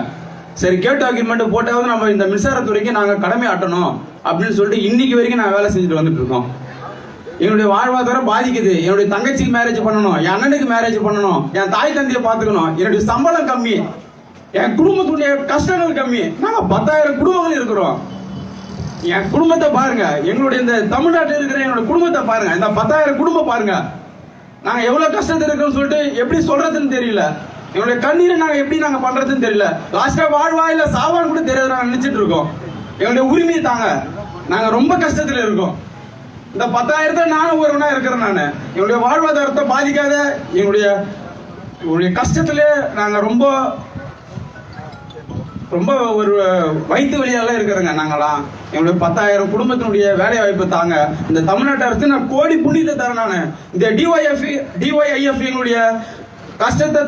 சரி, கேட் டாக்குமெண்ட் போட்டாவது நம்ம இந்த மின்சாரத்துறைக்கு நாங்க கடமை ஆட்டணும் அப்படின்னு சொல்லிட்டு இன்னைக்கு வரைக்கும் நாங்க வேலை செஞ்சுட்டு வந்துட்டு இருக்கோம். என்னுடைய வாழ்வாதாரம் பாதிக்குது. என்னுடைய தங்கச்சிக்கு மேரேஜ் பண்ணணும், என் அண்ணனுக்கு மேரேஜ் பண்ணணும், என் தாய் தந்தையை பாத்துக்கணும். என்னுடைய சம்பளம் கம்மி, என் குடும்பத்துடைய கஷ்டங்கள் கம்மி. நாங்க 10,000 குடும்பங்கள் இருக்கிறோம். என் குடும்பத்தை பாருங்க, எங்களுடைய இந்த தமிழ்நாட்டில் இருக்கிற என்னோட குடும்பத்தை பாருங்க, இந்த 10,000 குடும்பம் பாருங்க. நாங்க எவ்வளவு கஷ்டத்தில் இருக்கோம்னு சொல்லிட்டு எப்படி சொல்றதுன்னு தெரியல. எங்களுடைய கண்ணீரை நாங்க எப்படி பண்றதுன்னு தெரியல. லாஸ்டா வாழ்வா இல்ல சாவான்னு கூட தெரியாது நாங்க நினைச்சிட்டு இருக்கோம். எங்களுடைய உரிமையை தாங்க, நாங்க ரொம்ப கஷ்டத்துல இருக்கோம். இந்த 10,000 நானும் ஒருவனா இருக்கிறேன். நான் என்னுடைய வாழ்வாதாரத்தை பாதிக்காத எங்களுடைய கஷ்டத்துல நாங்க ரொம்ப ரொம்ப ஒரு வயிற்று வழியால இருக்கிறோங்க. நாங்களாம் எங்களுடைய 10,000 குடும்பத்தினுடைய வேலை வாய்ப்பு தாங்க. இந்த தமிழ்நாட்டு அரசு நான் கோடி புண்ணியத்தை தரேன். நான் இந்த டிஒய்ஐஎஃப் எங்களுடைய கஷ்டத்தை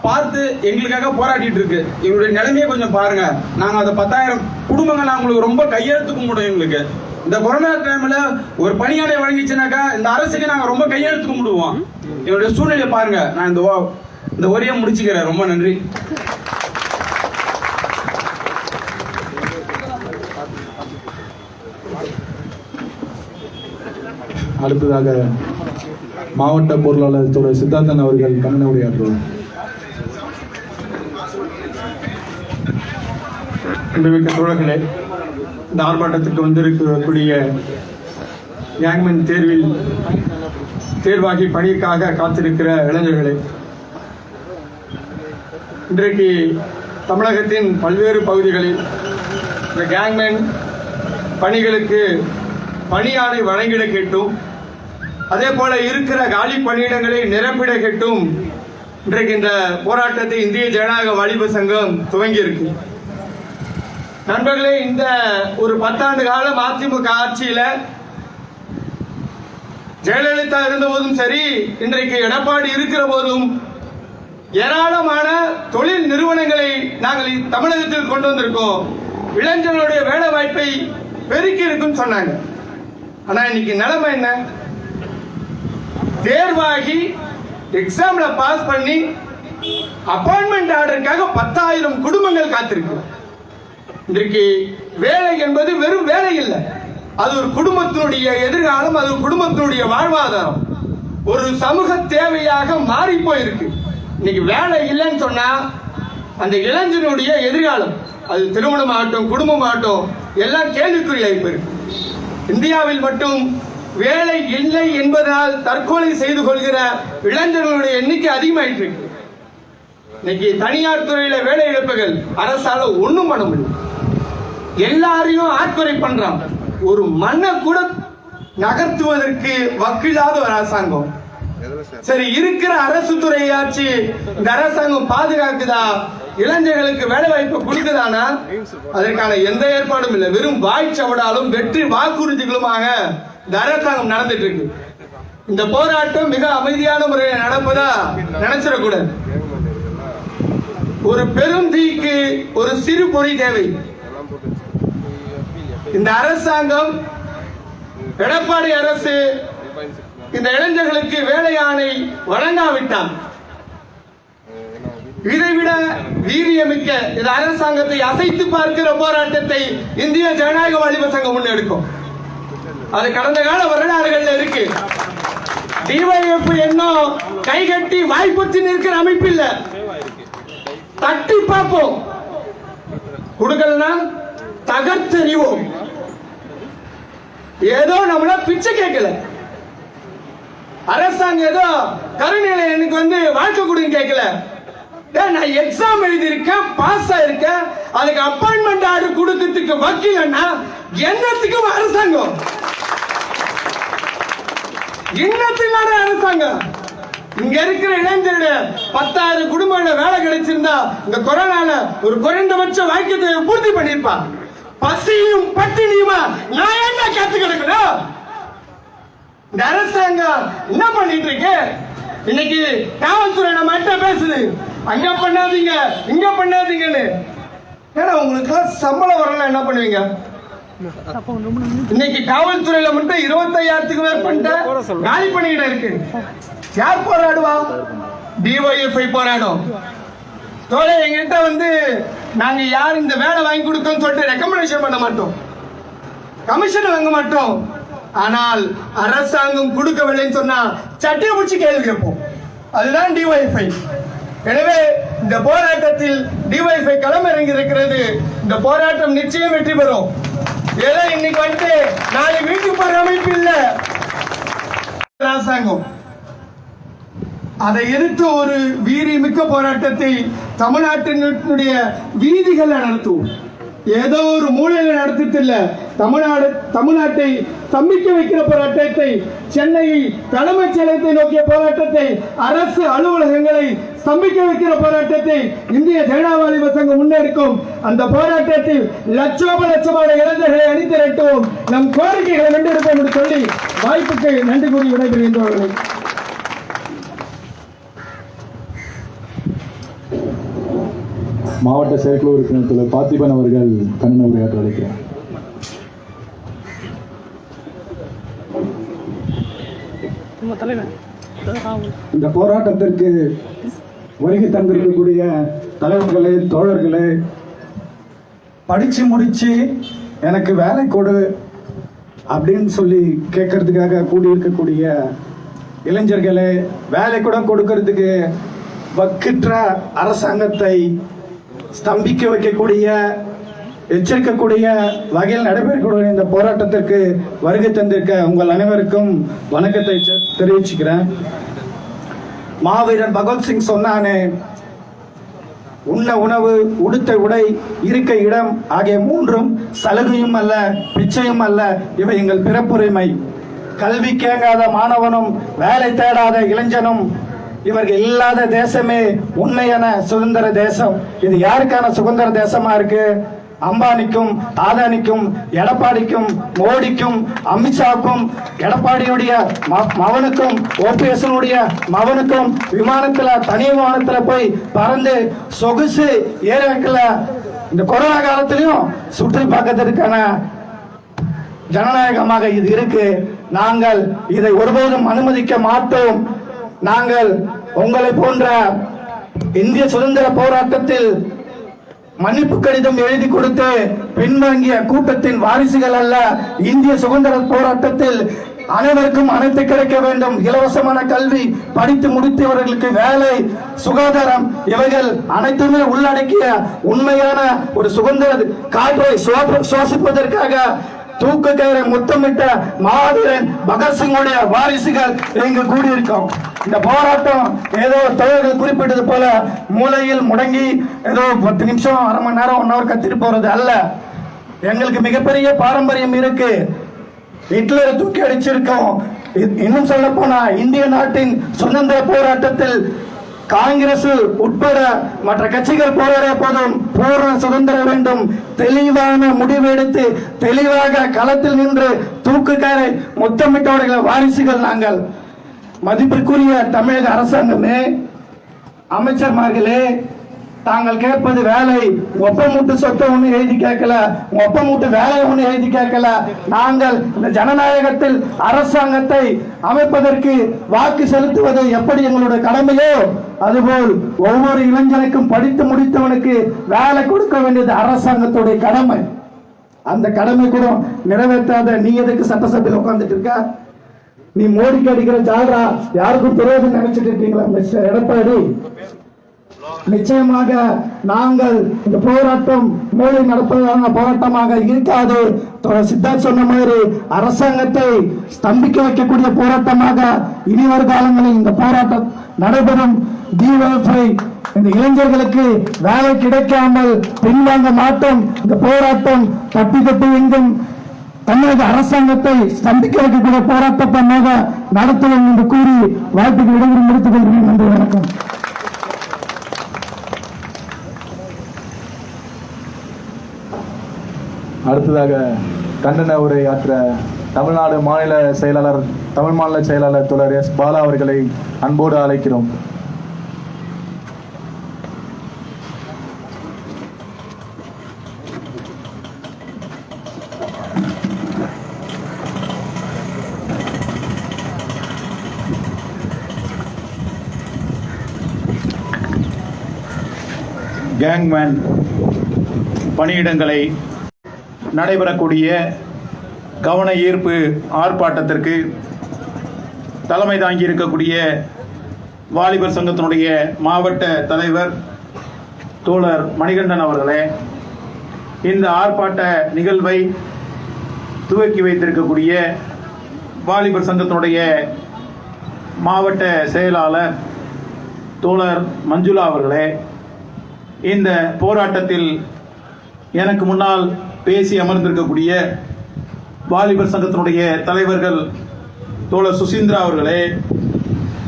பார்த்து எங்களுக்காக போராடிட்டு இருக்கு. எங்களுடைய நிலைமையை கொஞ்சம் பாருங்க. நாங்க அந்த 10,000 குடும்பங்கள் நான் உங்களுக்கு ரொம்ப கையெழுத்து கும்பிடுவோம். எங்களுக்கு இந்த கொரோனா டைம்ல ஒரு பணியாளை வழங்கிச்சுனாக்கா இந்த அரசுக்கு நாங்க ரொம்ப கையெழுத்து கும்பிடுவோம். என்னுடைய சூழ்நிலையை பாருங்க. நான் இந்த உரையை முடிச்சுக்கிறேன். ரொம்ப நன்றி. அடுத்ததாக மாவட்ட பொருளாளர் திரு சித்தார்த்தன் அவர்கள் கண்ண உரையாற்றுவார். அன்புமிக்க தோழர்களே, இந்த ஆர்ப்பாட்டத்துக்கு வந்திருக்கக்கூடிய கேங்மேன் தேர்வில் தேர்வாகி பணிக்காக காத்திருக்கிற இளைஞர்களே, இன்றைக்கு தமிழகத்தின் பல்வேறு பகுதிகளில் இந்த கேங்மேன் பணிகளுக்கு பணியாணை வழங்கிட கேட்டும், அதே போல இருக்கிற காலி பணியிடங்களை நிரப்பிட கேட்டும் இன்றைக்கு இந்த போராட்டத்தை இந்திய ஜனநாயக வாலிப சங்கம் துவங்கி இருக்கு. நண்பர்களே, இந்த ஒரு 10 ஆண்டு காலம் அதிமுக ஆட்சியில ஜெயலலிதா இருந்த போதும் சரி, இன்றைக்கு எடப்பாடி இருக்கிற போதும் ஏராளமான தொழில் நிறுவனங்களை நாங்கள் தமிழகத்தில் கொண்டு வந்திருக்கோம். இளைஞர்களுடைய வேலை வாய்ப்பை பெருக்கி இருக்குன்னு சொன்னாங்க. ஆனா இன்னைக்கு நிலைமை என்ன? தேர்வாகி எக்ஸாம்ல பாஸ் பண்ணி அப்பாயின்மெண்ட் ஆர்டருக்காக 10,000 குடும்பங்கள் காத்திருக்கு. இன்றைக்கு வேலை என்பது வெறும் வேலை இல்லை, அது ஒரு குடும்பத்தினுடைய எதிர்காலம், அது ஒரு குடும்பத்தினுடைய வாழ்வாதாரம், ஒரு சமூக தேவையாக மாறி போயிருக்கு. இன்னைக்கு வேலை இல்லைன்னு சொன்னா அந்த இளைஞனுடைய எதிர்காலம், அது திருமணம் ஆகட்டும், குடும்பம் ஆகட்டும், எல்லாம் கேள்விக்குறியாகி போயிருக்கு. இந்தியாவில் மட்டும் வேலை இல்லை என்பதால் தற்கொலை செய்து கொள்கிற இளைஞர்களுடைய எண்ணிக்கை அதிகமாயிட்டு இருக்கு. இன்னைக்கு தனியார் துறையில வேலை இழப்புகள் அரசால ஒண்ணும் பண்ண முடியும். எல்லாரையும் ஆட்குறை பண்றாங்க. ஒரு மண்ணை கூட நகர்த்துவதற்கு வக்கில்லாத ஒரு அரசாங்கம். சரி, இருக்கிற அரசு துறையாச்சு இந்த அரசாங்கம் பாதுகாக்குதா, இளைஞர்களுக்கு வேலை வாய்ப்பு கொடுக்குதானா? அதற்கான எந்த ஏற்பாடும் இல்லை. வெறும் வாய்ச்சவடாலும் வெற்றி வாக்குறுதிகளுமாக இந்த அரசாங்கம் நடந்துட்டு இருக்கு. இந்த போராட்டம் மிக அமைதியான முறையில் நடப்பதா நினைச்சிடக்கூடாது. ஒரு பெரும் தீக்கு ஒரு சிறு பொறி தேவை. இந்த அரசாங்கம், எடப்பாடி அரசு இந்த இளைஞர்களுக்கு வேலை ஆணை வழங்காவிட்டால் இதைவிட வீரியமிக்க இந்த அரசாங்கத்தை அசைத்து பார்க்கிற போராட்டத்தை இந்திய ஜனநாயக வாலிப சங்கம் முன்னெடுக்கும். அது கடந்த கால வரலாறுகள் இருக்கு. டிஒய்எஃப் என்னும் கைகட்டி வாய்ப்புத்தி நிற்கிற அமைப்பு இல்ல. தட்டி பார்ப்போம், கொடுக்கலனா தகர்த்தெறிவோம். ஏதோ நம்மள பிச்சை கேட்கல, அரசாங்கம் ஏதோ கருணையில எனக்கு வாழ்க்கை கொடுங்க கேட்கல. நான் எக்ஸாம் எழுதியிருக்கேன், பாஸ் ஆயிருக்கேன், அதுக்கு அப்பாயின்மெண்ட் ஆர்டர் கொடுக்கிறதுக்கு வக்கீலன்னா என்னத்துக்கும் அரசாங்கம், இன்னத்துக்கான அரசாங்கம். இங்க இருக்கிற இளைஞருடைய 10,000 குடும்பங்கள வேலை கிடைச்சிருந்தா இந்த கொரோனால ஒரு குறைந்தபட்ச வாக்கியத்தை பூர்த்தி பண்ணிருப்பா. பசியும் பட்டினியுமா நான் என்ன காத்து கிடக்கணும்? இந்த அரசாங்கம் என்ன பண்ணிட்டு இருக்கு? இன்னைக்கு காவல்துறை நம்ம பேசுது, அங்க பண்ணாதீங்க இங்க பண்ணாதீங்கன்னு. ஏன்னா உங்களுக்கு சம்பளம் வரல, என்ன பண்ணுவீங்க? இன்னைக்கு காவல்துறையில மட்டும் 25,000க்கு மேற்பட்ட காலி பணியிடம் இருக்கு. யார் போராடுவா? டிஒய்எஃப்ஐ போராடும். தோழ எங்கிட்ட வந்து நாங்க யார் இந்த வேலை வாங்கி கொடுக்கோம்னு சொல்லிட்டு ரெக்கமெண்டேஷன் பண்ண மாட்டோம், கமிஷன் வாங்க மாட்டோம். ஆனால் அரசாங்கம் கொடுக்கவில்லைன்னு சொன்னா சட்டையை பிடிச்சி கேள்வி கேட்போம். அதுதான் டிஒய்எஃப்ஐ. எனவே இந்த போராட்டத்தில் டிஒய்எஃப்ஐ களமிறங்கி இருக்கிறது. இந்த போராட்டம் நிச்சயம் வெற்றி பெறும். ஏதோ இன்னைக்கு வந்து நாளை வீட்டுக்கு போற அமைப்பு இல்ல அரசாங்கம். அதை எதிர்த்து ஒரு வீரியமிக்க போராட்டத்தை தமிழ்நாட்டினுடைய வீதிகளை நடத்துவோம். ஏதோ ஒரு மூலையில நடத்திட்டு இல்ல, தமிழ்நாட்டை ஸ்தம்பிக்க வைக்கிற போராட்டத்தை, சென்னையை தலைமைச் செயலகத்தை நோக்கிய போராட்டத்தை, அரசு அலுவலகங்களை ஸ்தம்பிக்க வைக்கிற போராட்டத்தை இந்திய ஜனநாயக சங்கம் முன்னெடுக்கும். அந்த போராட்டத்தில் லட்சமான இளைஞர்களை அணிதிரட்டுவோம், நம் கோரிக்கைகளை வென்றெடுப்போம் என்று சொல்லி வாய்ப்புக்கு நன்றி கூறி விடைபெறுகின்றவர்களை மாவட்ட செயற்குழு உறுப்பினர் திரு பார்த்திபன் அவர்கள் கண்டன உரையாற்ற அழைக்கிறார். இந்த போராட்டத்திற்கு வருகை தந்திருக்கக்கூடிய தலைவர்களே, தோழர்களே, படிச்சு முடிச்சு எனக்கு வேலை கொடு அப்படின்னு சொல்லி கேட்கறதுக்காக கூடியிருக்கக்கூடிய இளைஞர்களே, வேலை கூட கொடுக்கறதுக்கு வக்கிற்ற அரசாங்கத்தை ஸ்தம்பிக்க வைக்கக்கூடிய, எச்சரிக்கக்கூடிய வகையில் நடைபெறக்கூடிய இந்த போராட்டத்திற்கு வருகை தந்திருக்க உங்கள் அனைவருக்கும் வணக்கத்தை தெரிவிச்சுக்கிறேன். மாவீரன் பகத்சிங் சொன்னானே, உண்ண உணவு, உடுத்த உடை, இருக்க இடம் ஆகிய மூன்றும் சலுகையும் அல்ல, பிச்சையும் அல்ல, இவை எங்கள் பிறப்புரிமை. கல்வி கேங்காத மாணவனும் வேலை தேடாத இளைஞனும் இவர்கள் இல்லாத தேசமே உண்மையான சுதந்திர தேசம். இது யாருக்கான சுதந்திர தேசமா இருக்கு? அம்பானிக்கும், ஆதானிக்கும், எடப்பாடிக்கும், மோடிக்கும், அமித்ஷாவுக்கும், எடப்பாடியுடைய மவனுக்கும், ஓபிஎஸ்னுடைய மவனுக்கும் தனி விமானத்துல போய் பறந்து சொகுசு ஏரியாக்கல இந்த கொரோனா காலத்திலையும் சுற்றி பார்க்கறதுக்கான ஜனநாயகமாக இது இருக்கு. நாங்கள் இதை ஒருபோதும் அனுமதிக்க மாட்டோம். நாங்கள் உங்களை போன்ற இந்திய சுதந்திர போராட்டத்தில் மன்னிப்பு கடிதம் எழுதி கொடுத்து பின்வாங்கிய கூட்டத்தின் வாரிசுகள் அல்ல. இந்திய சுதந்திர போராட்டத்தில் அனைவருக்கும் அனைத்து கிடைக்க வேண்டும், இலவசமான கல்வி, படித்து முடித்தவர்களுக்கு வேலை, சுகாதாரம், இவைகள் அனைத்துமே உள்ளடக்கிய உண்மையான ஒரு சுதந்திர காற்றை சுவாசிப்பதற்காக தூக்கு கயிறை முத்தமிட்ட மாவீரன் பகத்சிங்குடைய வாரிசுகள் இங்கு கூடியிருக்கோம். இந்த போராட்டம் ஏதோ தலைவர்கள் குறிப்பிட்டது போல மூலையில் முடங்கி ஏதோ 10 நிமிஷம், அரை மணி நேரம், 1 hour கத்திட்டு போறது அல்ல. எங்களுக்கு மிகப்பெரிய பாரம்பரியம் இருக்கு. ஹிட்லரை தூக்கி அடிச்சிருக்கோம். இன்னும் சொல்ல போனா இந்திய நாட்டின் சுதந்திர போராட்டத்தில் காங்கிரஸ் உட்பட மற்ற கட்சிகள் போராட போதும் பூர்ண சுதந்திரம் வேண்டும், தெளிவான முடிவு எடுத்து தெளிவாக களத்தில் நின்று தூக்கு கயிறை முத்தமிட்டவர்கள் வாரிசுகள் நாங்கள். மதிப்பிற்குரிய தமிழக அரசாங்கமே, அமைச்சர்மார்களே, தாங்கள் கேட்பது வேலை. ஒப்பமூட்டு சொத்தை ஒண்ணு எழுதி கேட்கல, ஒப்பமூட்டு வேலை ஒண்ணு எழுதி கேட்கல. நாங்கள் இந்த ஜனநாயகத்தில் அரசாங்கத்தை அமைப்பதற்கு வாக்கு செலுத்துவது எப்படி எங்களுடைய கடமையோ அதுபோல் ஒவ்வொரு இளைஞனுக்கும் படித்து முடித்தவனுக்கு வேலை கொடுக்க வேண்டியது அரசாங்கத்துடைய கடமை. அந்த கடமை கூட நிறைவேற்றாத நீ எதுக்கு சட்டசபையில் உட்கார்ந்துட்டு இருக்க? நீ மோடிக்கு அடிக்கிற ஜால்ரா யாருக்கும் தெரியாதுன்னு நினைச்சிட்டு இருக்கீங்களா மிஸ்டர் எடப்பாடி? நிச்சயமாக நாங்கள் இந்த போராட்டம் மோடி நடப்பதான போராட்டமாக இருக்காது. சித்தார்த் சொன்ன மாதிரி அரசாங்கத்தை ஸ்தம்பிக்க வைக்கக்கூடிய போராட்டமாக இனி வரும் காலங்களில் இந்த போராட்டம் நடைபெறும். இந்த இளைஞர்களுக்கு வேலை கிடைக்காமல் பின்வாங்க மாட்டோம். இந்த போராட்டம் தட்டி தட்டி எங்கும் தமிழக அரசாங்கத்தை ஸ்தம்பிக்க வைக்கக்கூடிய போராட்டமாக நடத்துவோம் என்று கூறி வாய்ப்புக்கு விடைபெறும் முடித்துக் கொள்கிறேன். நன்றி, வணக்கம். அடுத்ததாக கண்டன உரையாற்ற தமிழ் மாநில செயலாளர் தோழர் எஸ் பாலா அவர்களை அன்போடு அழைக்கிறோம். கேங்மேன் பணியிடங்களை நடைபெறக்கூடிய கவன ஈர்ப்பு ஆர்ப்பாட்டத்திற்கு தலைமை தாங்கி இருக்கக்கூடிய வாலிபர் சங்கத்தினுடைய மாவட்ட தலைவர் தோழர் மணிகண்டன் அவர்களே, இந்த ஆர்ப்பாட்ட நிகழ்வை துவக்கி வைத்திருக்கக்கூடிய வாலிபர் சங்கத்தினுடைய மாவட்ட செயலாளர் தோழர் மஞ்சுளா அவர்களே, இந்த போராட்டத்தில் எனக்கு முன்னால் பேசி அமர்ந்திருக்கக்கூடிய வாலிபர் சங்கத்தினுடைய தலைவர்கள் தோழர் சுசீந்திரா அவர்களே,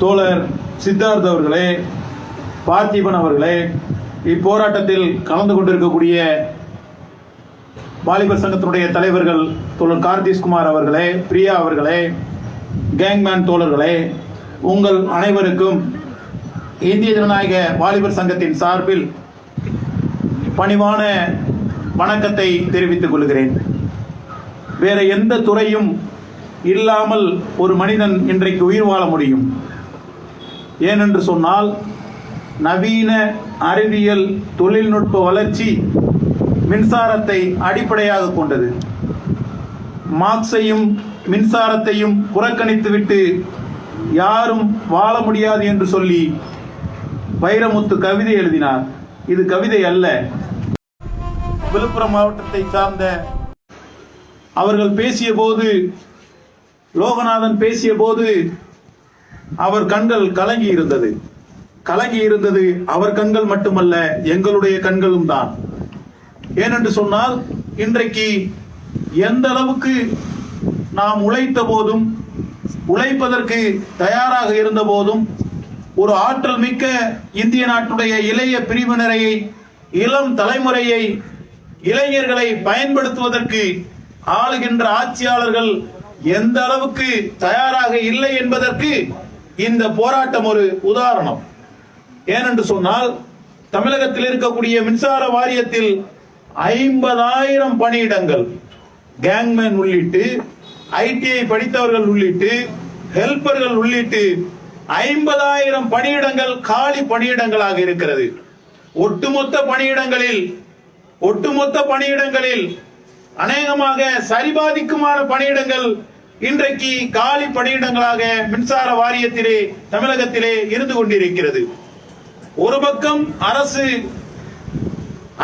தோழர் சித்தார்த் அவர்களே, பார்த்திபன் அவர்களே, இப்போராட்டத்தில் கலந்து கொண்டிருக்கக்கூடிய வாலிபர் சங்கத்தினுடைய தலைவர்கள் தோழர் கார்த்திஸ்குமார் அவர்களே, பிரியா அவர்களே, கேங்மேன் தோழர்களே, உங்கள் அனைவருக்கும் இந்திய ஜனநாயக வாலிபர் சங்கத்தின் சார்பில் பணிவான வணக்கத்தை தெரிவித்துக் கொள்கிறேன். வேற எந்த துறையும் இல்லாமல் ஒரு மனிதன் இன்றைக்கு உயிர் வாழ முடியும். ஏனென்று சொன்னால் நவீன அறிவியல் தொழில்நுட்ப வளர்ச்சி மின்சாரத்தை அடிப்படையாக கொண்டது. மார்க்ஸையும் மின்சாரத்தையும் புறக்கணித்துவிட்டு யாரும் வாழ முடியாது என்று சொல்லி வைரமுத்து கவிதை எழுதினார். இது கவிதை அல்ல. விழுப்புரம் மாவட்டத்தை சார்ந்த அவர்கள் பேசிய போது, லோகநாதன் பேசிய போது அவர் கண்கள் கலங்கி இருந்தது. அவர் கண்கள் மட்டுமல்ல, எங்களுடைய கண்களும் தான். ஏனென்று சொன்னால் இன்றைக்கு எந்த அளவுக்கு நாம் உழைத்த போதும், உழைப்பதற்கு தயாராக இருந்த போதும், ஒரு ஆற்றல் மிக்க இந்திய நாட்டுடைய இளைய பிரிவினரை, இளம் தலைமுறையை, இளைஞர்களை பயன்படுத்துவதற்கு ஆளுகின்ற ஆட்சியாளர்கள் எந்த அளவுக்கு தயாராக இல்லை என்பதற்கு இந்த போராட்டம் ஒரு உதாரணம். ஏனென்று சொன்னால் தமிழகத்தில் இருக்கக்கூடிய மின்சார வாரியத்தில் 50,000 பணியிடங்கள், கேங்மேன் உள்ளிட்டு, ஐடிஐ படித்தவர்கள் உள்ளிட்டு, ஹெல்பர்கள் உள்ளிட்டு 50,000 பணியிடங்கள் காலி பணியிடங்களாக இருக்கிறது. ஒட்டுமொத்த பணியிடங்களில் அநேகமாக சரிபாதிக்குமான பணியிடங்கள் இன்றைக்கு காலி பணியிடங்களாக மின்சார வாரியத்திலே தமிழகத்திலே இருந்து கொண்டிருக்கிறது. ஒரு பக்கம் அரசு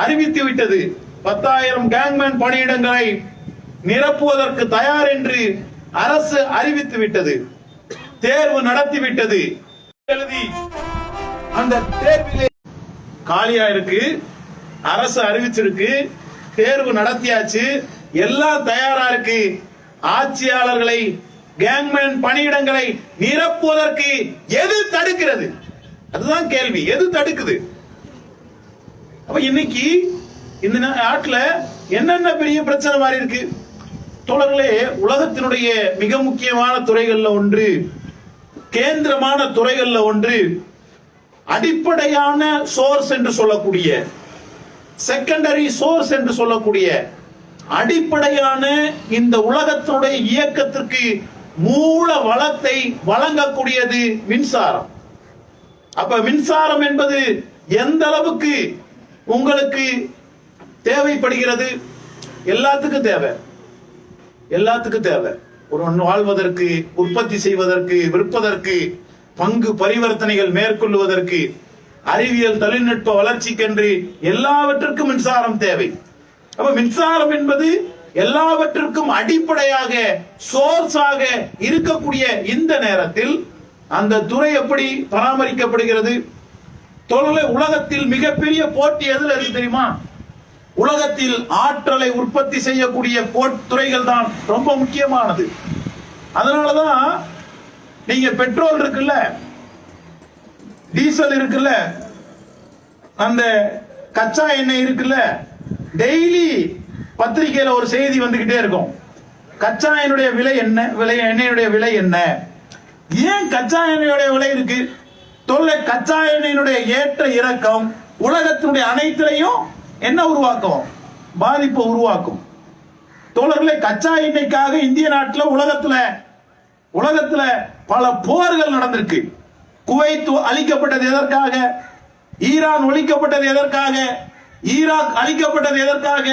அறிவித்து விட்டது 10,000 கேங்மேன் பணியிடங்களை நிரப்புவதற்கு தயார் என்று அரசு அறிவித்து விட்டது. தேர்வு நடத்திவிட்டது. எழுதி அந்த தேர்விலே காலியா இருக்கு, அரசு அறிவிச்சிருக்கு, தேர்வு நடத்தியாச்சு, எல்லாம் தயாரா இருக்கு. ஆட்சியாளர்களை கேங்மேன் பணியிடங்களை நிரப்புவதற்கு எது தடுக்கிறது? அதுதான் கேள்வி. எது தடுக்குது? அப்ப இன்னைக்கு இந்த நாட்டுல என்னென்ன பெரிய பிரச்சனை மாதிரி இருக்கு தோழர்களே. உலகத்தினுடைய மிக முக்கியமான துறைகள்ல ஒன்று, கேந்திரமான துறைகள்ல ஒன்று, அடிப்படையான சோர்ஸ் என்று சொல்லக்கூடிய, செகண்டரி சோர்ஸ் என்று சொல்லக்கூடிய அடிப்படையான இந்த உலகத்தினுடைய இயக்கத்திற்கு மூல வளத்தை வழங்கக்கூடியது மின்சாரம். அப்ப மின்சாரம் என்பது எந்த அளவுக்கு உங்களுக்கு தேவைப்படுகிறது? எல்லாத்துக்கும் தேவை. ஒருவன் வாழ்வதற்கு, உற்பத்தி செய்வதற்கு, விற்பதற்கு, பங்கு பரிவர்த்தனைகள் மேற்கொள்வதற்கு, அறிவியல் தொழில்நுட்ப வளர்ச்சிக்கென்று எல்லாவற்றிற்கும் மின்சாரம் தேவை. அப்ப மின்சாரம் என்பது எல்லாவற்றிற்கும் அடிப்படையாக, சோர்ஸாக இருக்கக்கூடிய இந்த நேரத்தில் அந்த துறை எப்படி பராமரிக்கப்படுகிறது? உலகத்தில் மிகப்பெரிய போட்டி எதுல இருக்கு தெரியுமா? உலகத்தில் ஆற்றலை உற்பத்தி செய்யக்கூடிய துறைகள் தான் ரொம்ப முக்கியமானது. அதனாலதான் நீங்க பெட்ரோல் இருக்குல்ல, டீசல் இருக்குல்ல, அந்த கச்சா எண்ணெய் இருக்குல்ல, டெய்லி பத்திரிகையில ஒரு செய்தி வந்துகிட்டே இருக்கும். கச்சா எண்ணெயுடைய விலை என்ன, எண்ணெயுடைய விலை என்ன? ஏன் கச்சா எண்ணெயுடைய விலை இருக்கு? கச்சா எண்ணெயினுடைய ஏற்ற இறக்கம் உலகத்தினுடைய அனைத்திலையும் என்ன உருவாக்கும்? பாதிப்பை உருவாக்கும். தோழர்களே, கச்சா எண்ணெய்க்காக இந்திய நாட்டில் உலகத்துல பல போர்கள் நடந்திருக்கு. குவைத் அழிக்கப்பட்டது எதற்காக? ஈரான் ஒழிக்கப்பட்டது எதற்காக? ஈராக் அழிக்கப்பட்டது எதற்காக?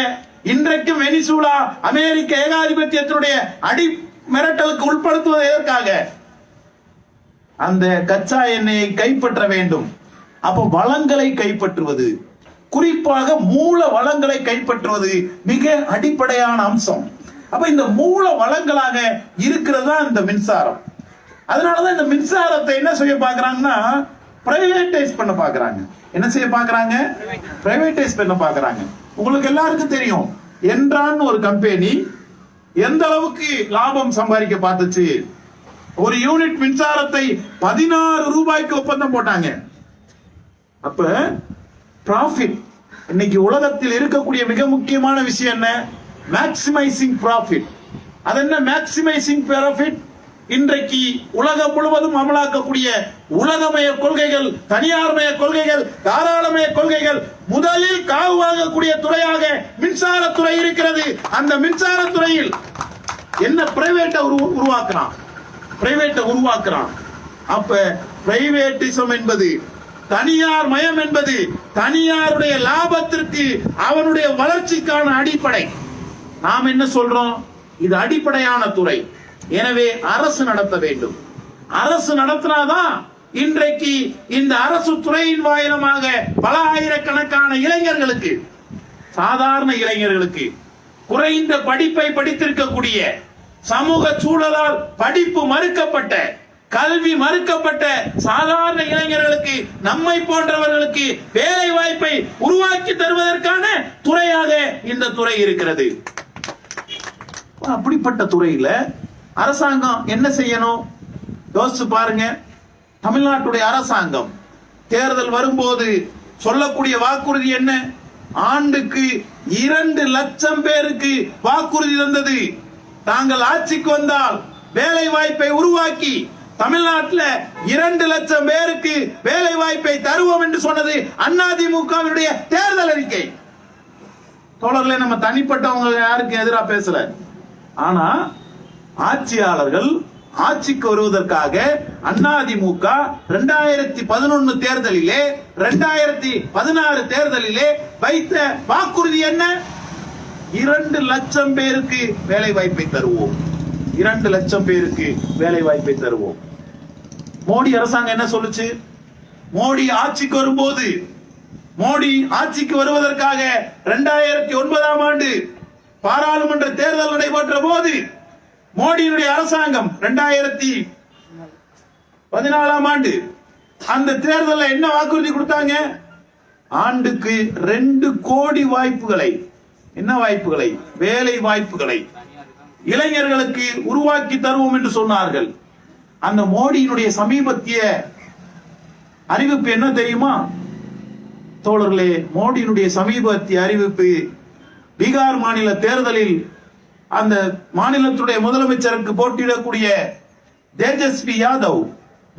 இன்றைக்கும் வெனிசுலா அமெரிக்க ஏகாதிபத்தியத்தினுடைய அடி மிரட்டலுக்கு உட்படுத்துவது எதற்காக? அந்த கச்சா எண்ணெயை கைப்பற்ற வேண்டும். அப்ப வளங்களை கைப்பற்றுவது, குறிப்பாக மூல வளங்களை கைப்பற்றுவது மிக அடிப்படையான அம்சம். அப்ப இந்த மூல வளங்களாக இருக்கிறதா இந்த மின்சாரம். அதனாலதான் இந்த மின்சாரத்தை என்ன செய்ய பாக்குறாங்கன்னா பிரைவேடைஸ் பண்ண பாக்குறாங்க. என்ன செய்ய பாக்குறாங்க? பிரைவேடைஸ் பண்ண பாக்குறாங்க. உங்களுக்கு எல்லாருக்கும் தெரியும், என்ரான் ஒரு கம்பெனி எந்த அளவுக்கு லாபம் சம்பாதிக்க பார்த்துச்சு. ஒரு யூனிட் மின்சாரத்தை 16 ரூபாய்க்கு ஒப்பந்தம் போட்டாங்க. அப்ப ப்ராஃபிட் இன்னைக்கு உலகத்தில் இருக்கக்கூடிய மிக முக்கியமான விஷயம் என்ன? மேக்சிமைசிங் ப்ராஃபிட். அது என்ன மேக்சிமைசிங் ப்ராஃபிட்? இன்றைக்கு உலகம் முழுவதும் அமலாக்கக்கூடிய உலகமய கொள்கைகள், தனியார்மய கொள்கைகள், தாராளமய கொள்கைகள், முதலில் காவு வாங்கக்கூடிய துறையாக மின்சாரத்துறை இருக்கிறது. அந்த மின்சாரத்துறையில் என்ன பிரைவேட்டை உருவாக்குறான். அப்ப பிரைவேட்டிசம் என்பது, தனியார் மயம் என்பது தனியாருடைய லாபத்திற்கு, அவனுடைய வளர்ச்சிக்கான அடிப்படை. நாம் என்ன சொல்றோம்? இது அடிப்படையான துறை, எனவே அரசு நடத்த வேண்டும். அரசு நடத்தினாதான் இன்றைக்கு இந்த அரசு துறையின் வாயிலமாக பல ஆயிரக்கணக்கான இளைஞர்களுக்கு, சாதாரண இளைஞர்களுக்கு, குறைந்த படிப்பை படித்திருக்கக்கூடிய, சமூக சூழலால் படிப்பு மறுக்கப்பட்ட, கல்வி மறுக்கப்பட்ட சாதாரண இளைஞர்களுக்கு, நம்மை போன்றவர்களுக்கு வேலை வாய்ப்பை உருவாக்கி தருவதற்கான துறையாக இந்த துறை இருக்கிறது. அப்படிப்பட்ட துறையில அரசாங்கம் என்ன செய்யணும்? யோசிச்சு பாருங்க. தமிழ்நாட்டுடைய அரசாங்கம் தேர்தல் வரும்போது சொல்லக்கூடிய வாக்குறுதி என்ன? ஆண்டுக்கு 2 லட்சம் பேருக்கு வாக்குறுதி தந்தது. தாங்கள் ஆட்சிக்கு வந்தால் வேலை வாய்ப்பை உருவாக்கி தமிழ்நாட்டில் 2 லட்சம் பேருக்கு வேலை வாய்ப்பை தருவோம் என்று சொன்னது அதிமுகவினுடைய தேர்தல் அறிக்கை. தோழர்களே, நம்ம தனிப்பட்டவங்க யாருக்கு எதிராக பேசல. ஆனா ஆட்சியாளர்கள் ஆட்சிக்கு வருவதற்காக அதிமுக 2011 தேர்தலிலே, 2016 தேர்தலிலே வைத்த வாக்குறுதி என்ன? 2 லட்சம் பேருக்கு வேலை வாய்ப்பை தருவோம். 2 லட்சம் பேருக்கு வேலை வாய்ப்பை தருவோம். மோடி அரசாங்கம் என்ன சொல்லுச்சு? மோடி ஆட்சிக்கு வரும்போது, மோடி ஆட்சிக்கு வருவதற்காக 2009ஆம் ஆண்டு பாராளுமன்ற தேர்தல் நடைபெற்ற போது மோடியினுடைய அரசாங்கம் 2014ஆம் ஆண்டு அந்த தேர்தலில் என்ன வாக்குறுதி கொடுத்தாங்க? ஆண்டுக்கு 2 கோடி வாய்ப்புகளை, என்ன வாய்ப்புகளை? வேலை வாய்ப்புகளை இளைஞர்களுக்கு உருவாக்கி தருவோம் என்று சொன்னார்கள். அந்த மோடியினுடைய சமீபத்திய அறிவிப்பு என்ன தெரியுமா தோழர்களே? மோடியினுடைய சமீபத்திய அறிவிப்பு, பீகார் மாநில தேர்தலில் அந்த மாநிலத்துடைய முதலமைச்சருக்கு போட்டியிடக்கூடிய தேஜஸ்வி யாதவ்,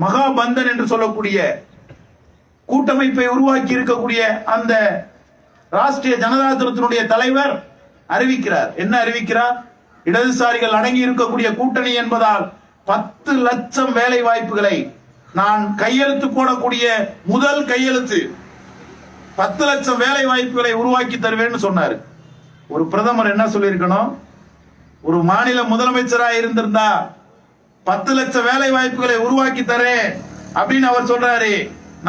மகாபந்தன் என்று சொல்லக்கூடிய கூட்டமைப்பை உருவாக்கி இருக்கக்கூடிய அந்த ராஷ்டிரிய ஜனதா தளத்தினுடைய தலைவர் அறிவிக்கிறார். என்ன அறிவிக்கிறார்? இடதுசாரிகள் அடங்கி இருக்கக்கூடிய கூட்டணி என்பதால் 10 லட்சம் வேலை வாய்ப்புகளை நான் கையெழுத்து போடக்கூடிய முதல் கையெழுத்து, 10 லட்சம் வேலை வாய்ப்புகளை உருவாக்கி தருவேன்னு சொன்னார். ஒரு பிரதமர் என்ன சொல்லியிருக்கணும்? ஒரு மாநில முதலமைச்சராக இருந்திருந்தா 10 லட்சம் வேலை வாய்ப்புகளை உருவாக்கி தரேன் அப்படின்னு அவர் சொல்றாரு.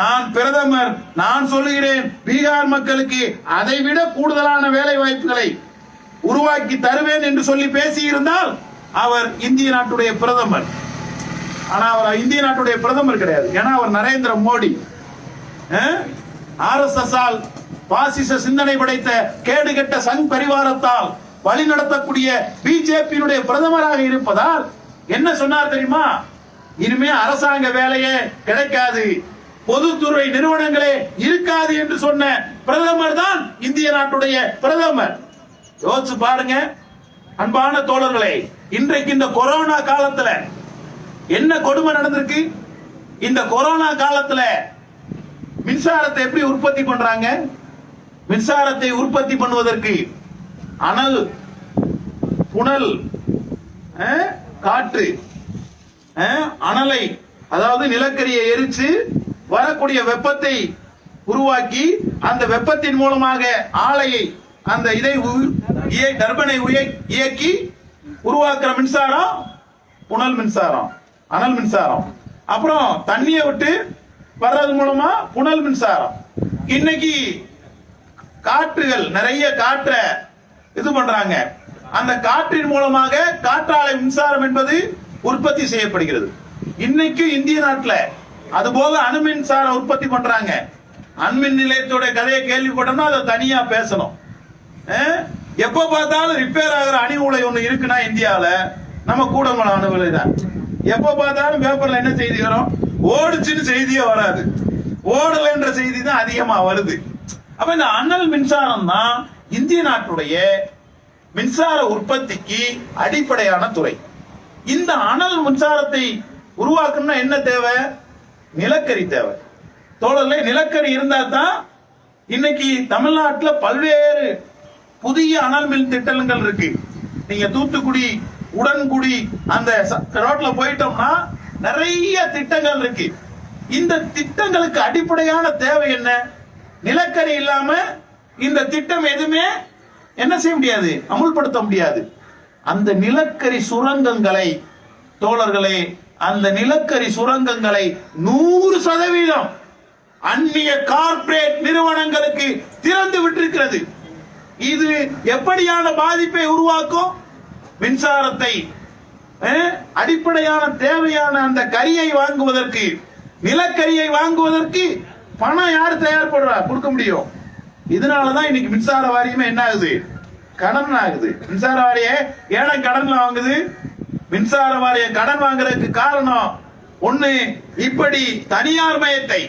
நான் பிரதமர், நான் சொல்லுகிறேன் பீகார் மக்களுக்கு அதை விட கூடுதலான வேலை வாய்ப்புகளை உருவாக்கி தருவேன் என்று சொல்லி பேசி இருந்தால் அவர் இந்திய நாட்டுடைய பிரதமர். ஆனா அவர் இந்திய நாட்டுடைய பிரதமர் கிடையாது. ஏன்னா அவர் நரேந்திர மோடி, RSS ஆல் பாசிச சிந்தனை படைத்த கேடுகெட்ட சங் பரிவாரத்தால் வழி நடத்தக்கூடிய பிஜேபியினுடைய பிரதமராக இருப்பதால் என்ன சொன்னார் தெரியுமா? இனிமே அரசாங்க வேலையே கிடைக்காது, பொதுத்துறை நிறுவனங்களே இருக்காது என்று சொன்ன பிரதமர் தான் இந்திய நாட்டுடைய பிரதமர். யோசிச்சு பாருங்க அன்பான தோழர்களே, இன்றைக்கு இந்த கொரோனா காலத்துல என்ன கொடுமை நடந்திருக்கு? இந்த கொரோனா காலத்துல மின்சாரத்தை எப்படி உற்பத்தி பண்றாங்க? மின்சாரத்தை உற்பத்தி பண்ணுவதற்கு அனல், புனல், காற்று, அனலை, அதாவது நிலக்கரியை எரிச்சு வரக்கூடிய வெப்பத்தை உருவாக்கி அந்த வெப்பத்தின் மூலமாக ஆலையை அந்த டர்பனை இயக்கி உருவாக்குற மின்சாரம் புனல் மின்சாரம், அனல் மின்சாரம். அப்புறம் தண்ணியை விட்டு வர்றது மூலமா புனல் மின்சாரம். இன்னைக்கு காற்றுகள் நிறைய காற்றை இது பண்றாங்க. அந்த காற்றின் மூலமாக காற்றாலை மின்சாரம் என்பது உற்பத்தி செய்யப்படுகிறது. இன்னைக்கு இந்திய நாட்டில் அதுபோக அணு மின்சாரம் உற்பத்தி பண்றாங்க. அணுமின் நிலையத்தோட கதையை கேள்விப்பட்டோம்னா அதை தனியா பேசணும். எப்ப பார்த்தாலும் ரிப்பேர் ஆகிற அணு உலை ஒண்ணு இருக்குன்னா இந்தியாவில் நம்ம கூடங்குளம் அணு உலை தான். எப்ப பார்த்தாலும் பேப்பர்ல என்ன செய்தி வரும்? ஓடுச்சுன்னு செய்தியே வராது, ஓடல என்ற செய்தி தான் அதிகமா வருது. அப்ப இந்த அனல் மின்சாரம் தான் இந்திய நாட்டுடைய மின்சார உற்பத்திக்கு அடிப்படையான துறை. இந்த அனல் மின்சாரத்தை உருவாக்கணும்னா என்ன தேவை? நிலக்கரி தேவை. தோழர்களே, நிலக்கரி இருந்தா தான் இன்னைக்கு தமிழ்நாட்டில் பல்வேறு புதிய அனல் மின் திட்டங்கள் இருக்கு. நீங்க தூத்துக்குடி, உடன்குடி அந்த ரோட்ல போயிட்டோம்னா நிறைய திட்டங்கள் இருக்கு. இந்த திட்டங்களுக்கு அடிப்படையான தேவை என்ன? நிலக்கரி இல்லாம இந்த திட்டம் எதுவுமே என்ன செய்ய முடியாது, அமுல்படுத்த முடியாது. அந்த நிலக்கரி சுரங்கங்களை தோழர்களே, அந்த நிலக்கரி சுரங்கங்களை 100% அந்நிய கார்ப்பரேட் நிறுவனங்களுக்கு திறந்து விட்டிருக்கிறது. இது எப்படியான பாதிப்பை உருவாக்கும்? மின்சாரத்தை அடிப்படையான தேவையான அந்த கரியை வாங்குவதற்கு, நிலக்கரியை வாங்குவதற்கு பணம் யார் தயார்படுறா? கொடுக்க முடியும். இதனாலதான் இன்னைக்கு மின்சார வாரியமே என்ன ஆகுது? கடன் ஆகுது. மின்சார வாரிய ஏன்னா கடன்ல வாங்குது. மின்சார வாரிய கடன் வாங்குறதுக்கு காரணம் ஒண்ணு, இப்படி தனியார் மயத்தை.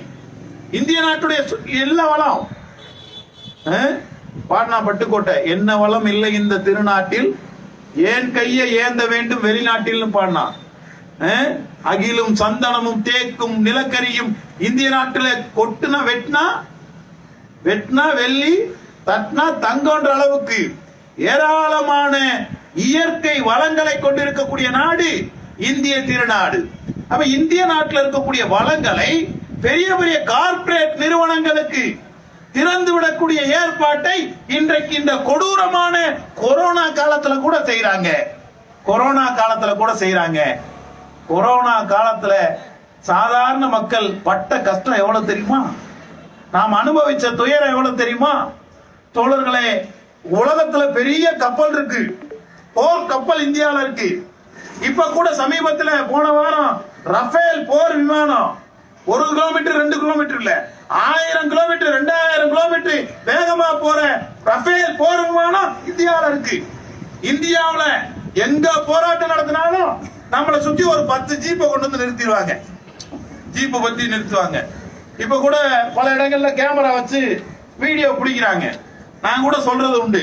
இந்திய நாட்டுடைய எல்லா வளம், பாட்னா பட்டுக்கோட்டை, என்ன வளம் இல்லை இந்த திருநாட்டில், ஏன் கையை ஏந்த வேண்டும் வெளிநாட்டில் பாடினா. அகிலும் சந்தனமும் தேக்கும் நிலக்கரியும் இந்திய நாட்டில் கொட்டுனா வெட்டினா வெள்ளி, தட்னா தங்கன்ற அளவுக்கு ஏராளமான இயற்கை வளங்களை கொண்டிருக்கக்கூடிய நாடு இந்திய திருநாடு. அப்ப இந்திய நாட்டில் இருக்கக்கூடிய வளங்களை பெரிய பெரிய கார்ப்பரேட் நிறுவனங்களுக்கு திறந்து விடக்கூடிய ஏற்பாட்டை இன்றைக்கு இந்த கொடூரமான கொரோனா காலத்துல கூட செய்யறாங்க. கொரோனா காலத்துல சாதாரண மக்கள் பட்ட கஷ்டம் எவ்வளவு தெரியுமா? நாம் அனுபவிச்ச துயரம் எவ்வளவு தெரியுமா? தோழர்களே, உலகத்துல பெரிய கப்பல் இருக்கு, போர் கப்பல் இந்தியாவில் இருக்கு. இப்ப கூட சமீபத்தில் போன வாரம் ரஃபேல் போர் விமானம் 1 கிலோமீட்டர் 2 கிலோமீட்டர் இல்ல, 1000 கிலோமீட்டர் 2000 கிலோமீட்டர் வேகமா போற ரஃபேல் போர் விமானம் இந்தியாவில் இருக்கு. இந்தியாவில் எங்க போராட்டம் நடத்தினாலும் நம்மளை சுத்தி ஒரு 10 ஜீப்பை கொண்டு வந்து நிறுத்திடுவாங்க. ஜீப்பை பத்தி நிறுத்துவாங்க. இப்ப கூட பல இடங்கள்ல கேமரா வச்சு வீடியோ பிடிக்கிறாங்க. நான் கூட சொல்றது உண்டு,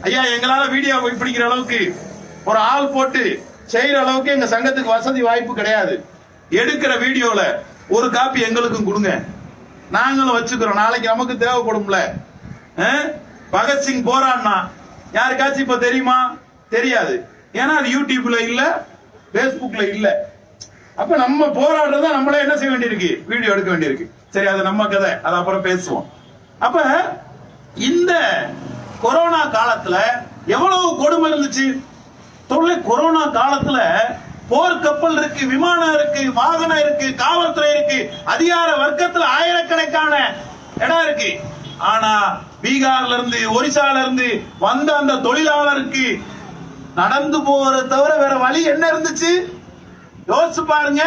ஐயா எங்களால வீடியோ பிடிக்கிற அளவுக்கு ஒரு ஆள் போட்டு செய்யற அளவுக்கு எங்க சங்கத்துக்கு வசதி வாய்ப்பு கிடையாது. எடுக்கிற வீடியோல ஒரு காப்பி எங்களுக்கும் கொடுங்க, நாங்களும் வச்சுக்கிறோம், நாளைக்கு நமக்கு தேவைப்படும்ல. பகத்சிங் போராடினா யாருக்காச்சும் இப்ப தெரியுமா? தெரியாது. ஏன்னா அது யூடியூப்ல இல்ல, பேஸ்புக்ல இல்ல. அப்ப நம்ம போராடுறத நம்மளே என்ன செய்ய வேண்டியிருக்கு? வீடியோ எடுக்க வேண்டியிருக்கு. சரி, அது நம்ம கதை, அது அப்புறம் பேசுவோம். அப்ப இந்த கொரோனா காலத்துல எவ்வளவு கொடுமை இருந்துச்சு. கொரோனா காலத்துல போர் கப்பல் இருக்கு, விமானம் இருக்கு, வாகனம் இருக்கு, காவல்துறை இருக்கு, அதிகார வர்க்கத்துல ஆயிரக்கணக்கான இடம் இருக்கு. ஆனா பீகார்ல இருந்து ஒரிசால இருந்து வந்த அந்த தொழிலாளருக்கு நடந்து போறத தவிர வேற வழி என்ன இருந்துச்சு? யோசிச்சு பாருங்க.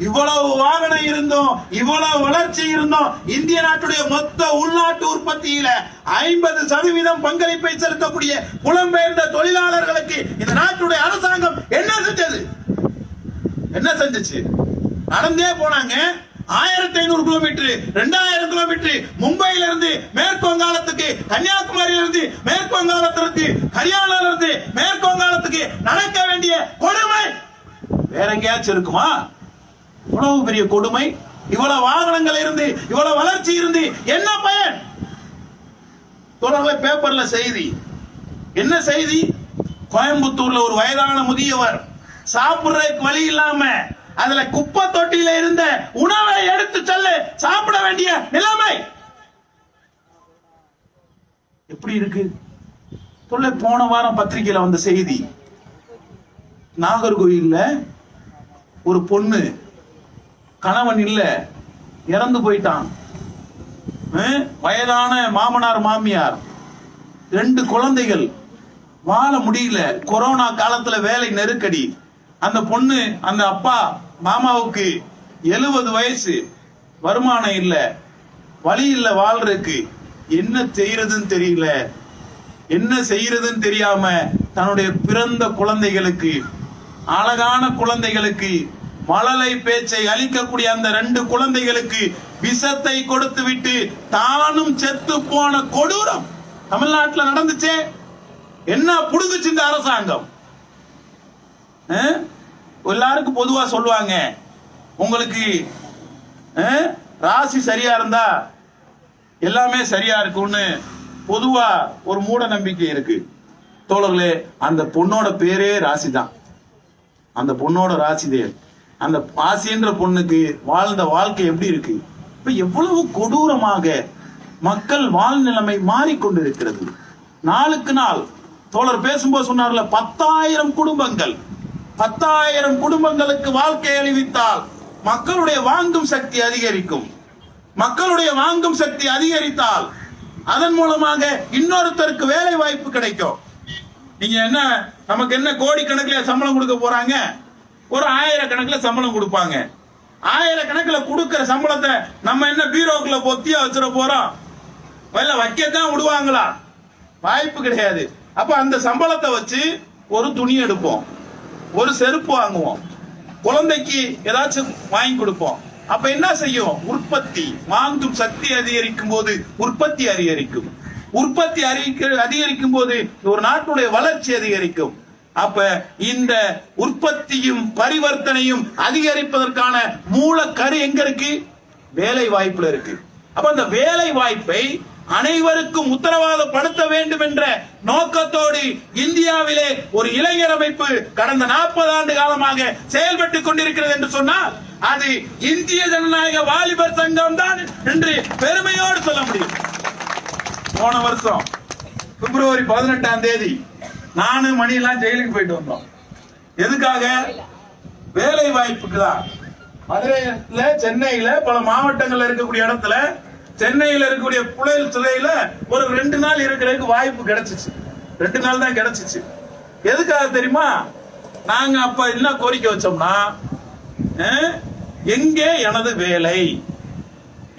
இவ்வளவு வாகனம் இருந்தோம், இவ்வளவு வளர்ச்சி இருந்தோம், இந்திய நாட்டுடைய மொத்த உள்நாட்டு உற்பத்தியில 50% பங்களிப்பை செலுத்தக்கூடிய புலம்பெயர்ந்த தொழிலாளர்களுக்கு இந்த நாட்டுடைய அரசாங்கம் என்ன செஞ்சது? என்ன செஞ்சுச்சு? நடந்தே போனாங்க. 1500 கிலோமீட்டர் 2000 கிலோமீட்டர் மும்பையில இருந்து மேற்கு வங்காளத்துக்கு, கன்னியாகுமரியில இருந்து மேற்கு வங்காளத்திற்கு, ஹரியானால இருந்து மேற்கு வங்காளத்துக்கு நடக்க வேண்டிய கொடுமை வேற எங்கேயாச்சும் இருக்குமா? இவ்வளவு பெரிய கொடுமை, இவ்வளவு வாகனங்கள் இருந்து, இவ்வளவு வளர்ச்சி இருந்து என்ன பயன்? தொடர்ந்து பேப்பர்ல செய்தி, என்ன செய்தி? கோயம்புத்தூர்ல ஒரு வயதான முதியவர் சாப்பிடுறதுக்கு வழி இல்லாம அதுல குப்பை தொட்டியில இருந்த உணவை எடுத்து செல்ல சாப்பிட வேண்டிய நிலைமை. எப்படி இருக்கு? தொல்லை போன வாரம் பத்திரிகையில வந்த செய்தி, நாகர்கோயில்ல ஒரு பொண்ணு கணவன் இல்ல, இறந்து போயிட்டான். வயதான மாமனார் மாமியார், 2 குழந்தைகள், வாழ முடியல. கொரோனா காலத்துல வேலை நெருக்கடி. அந்த பொண்ணு, அந்த அப்பா மாமாவுக்கு 70 வயசு, வருமானம் இல்ல, வழி இல்ல வாழ்றதுக்கு. என்ன செய்யறதுன்னு தெரியல. என்ன செய்யறதுன்னு தெரியாம தன்னுடைய பிறந்த குழந்தைகளுக்கு, அழகான குழந்தைகளுக்கு, மழலை பேச்சை அளிக்கக்கூடிய அந்த 2 குழந்தைகளுக்கு விஷத்தை கொடுத்து விட்டு தானும் செத்து போன கொடூரம் தமிழ்நாட்டில் நடந்துச்சே. என்ன புடுங்குச்சு இந்த அரசாங்கம்? எல்லாருக்கும் பொதுவா சொல்லுவாங்க, உங்களுக்கு ராசி சரியா இருந்தா எல்லாமே சரியா இருக்கும்னு பொதுவா ஒரு மூட நம்பிக்கை இருக்கு. தோழர்களே, அந்த பொண்ணோட பேரே ராசி தான். அந்த பொண்ணோட ராசிதேவ். அந்த ராசின்ற பொண்ணுக்கு வாழ்ந்த வாழ்க்கை எப்படி இருக்கு? இப்ப எவ்வளவு கொடூரமாக மக்கள் வாழ்நிலைமை மாறிக்கொண்டிருக்கிறது. நாளுக்கு நாள் தோழர் பேசும்போது சொன்னார்ல, 10,000 குடும்பங்கள், 10,000 குடும்பங்களுக்கு வாழ்க்கை அளிவித்தால் மக்களுடைய வாங்கும் சக்தி அதிகரிக்கும். மக்களுடைய வாங்கும் சக்தி அதிகரித்தால் அதன் மூலமாக இன்னொருத்தருக்கு வேலை வாய்ப்பு கிடைக்கும். நீங்க என்ன, நமக்கு என்ன கோடிக்கணக்கில் சம்பளம் கொடுக்க போறாங்க? ஒரு 1000 கணக்குல சம்பளம் கொடுப்பாங்க. 1000 கணக்கில் கொடுக்கிற சம்பளத்தை நம்ம என்ன பீரோக்குள்ள பொத்தியா வச்சிட போறோம்? வைக்கத்தான் விடுவாங்களா? வாய்ப்பு கிடையாது. அப்ப அந்த சம்பளத்தை வச்சு ஒரு துணி எடுப்போம், ஒரு செருப்பு வாங்குவோம், குழந்தைக்கு ஏதாச்சும் வாங்கி கொடுப்போம். அப்ப என்ன செய்யும்? உற்பத்தி, வாங்கும் சக்தி அதிகரிக்கும் போது உற்பத்தி அதிகரிக்கும். உற்பத்தி அதிகரிக்கும் போது ஒரு நாட்டுடைய வளர்ச்சி அதிகரிக்கும். அப்ப இந்த உற்பத்தியும் பரிவர்த்தனையும் அதிகரிப்பதற்கான மூலக்கரு எங்க இருக்கு? வேலை வாய்ப்புல இருக்கு. அப்ப அந்த வேலை வாய்ப்பை அனைவருக்கும் உத்தரவாதப்படுத்த வேண்டும் என்ற நோக்கத்தோடு இந்தியாவிலே ஒரு இளைஞர் அமைப்பு கடந்த 40 ஆண்டு காலமாக செயல்பட்டுக் கொண்டிருக்கிறது என்று சொன்னால் அது இந்திய ஜனநாயக வாலிபர் சங்கம் தான் என்று பெருமையோடு சொல்ல முடியும். போன வருஷம் பிப்ரவரி 18ஆம் தேதி நானும் மணியெல்லாம் ஜெயிலுக்கு போயிட்டு வந்தோம். எதுக்காக? வேலை வாய்ப்புக்கு தான். மதுரையில, சென்னையில, பல மாவட்டங்கள்ல இருக்கக்கூடிய இடத்துல, சென்னையில இருக்கக்கூடிய புழல் சிலையில ஒரு 2 நாள் இருக்கிறதுக்கு வாய்ப்பு கிடைச்சிச்சு. 2 நாள் தான் கிடைச்சிச்சு. எதுக்காக தெரியுமா? நாங்க அப்ப என்ன கோரிக்கை வச்சோம்னா, எங்கே எனது வேலை,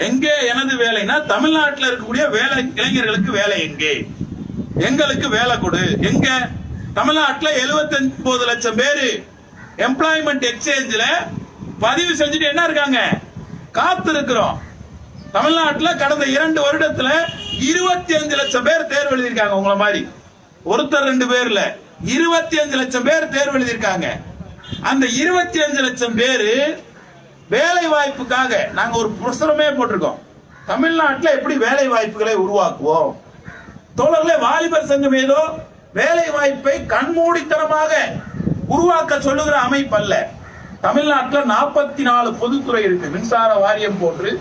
எங்கே எனது வேலைனா தமிழ்நாட்டில் இருக்கக்கூடிய வேலை, இளைஞர்களுக்கு வேலை எங்கே, எங்களுக்கு வேலை கொடு. எங்க? தமிழ்நாட்டில் 79 லட்சம் பேரு எம்ப்ளாய்மெண்ட் எக்ஸ்சேஞ்சில் பதிவு செஞ்சுட்டு என்ன இருக்காங்க? காத்து இருக்கிறோம். தமிழ்நாட்டில் கடந்த 2 வருடத்துல 25 லட்சம் பேர் தேர்வு எழுதியிருக்காங்க. உங்களை மாதிரி ஒருத்தர் 2 பேர்ல 25 லட்சம் பேர் தேர்வு எழுதியிருக்காங்க. அந்த 25 லட்சம் பேரு வேலை வாய்ப்புக்காக நாங்க ஒரு புரசுரமே போட்டிருக்கோம். தமிழ்நாட்டில் எப்படி வேலை வாய்ப்புகளை உருவாக்குவோம்? தோழர்களே, வாலிபர் சங்கம் ஏதோ வேலை வாய்ப்பை கண்மூடித்தனமாக உருவாக்க சொல்லுகிற அமைப்பு அல்ல. தமிழ்நாட்டில் 44 பொதுத்துறை இருக்கு. மின்சார வாரியம் போன்று,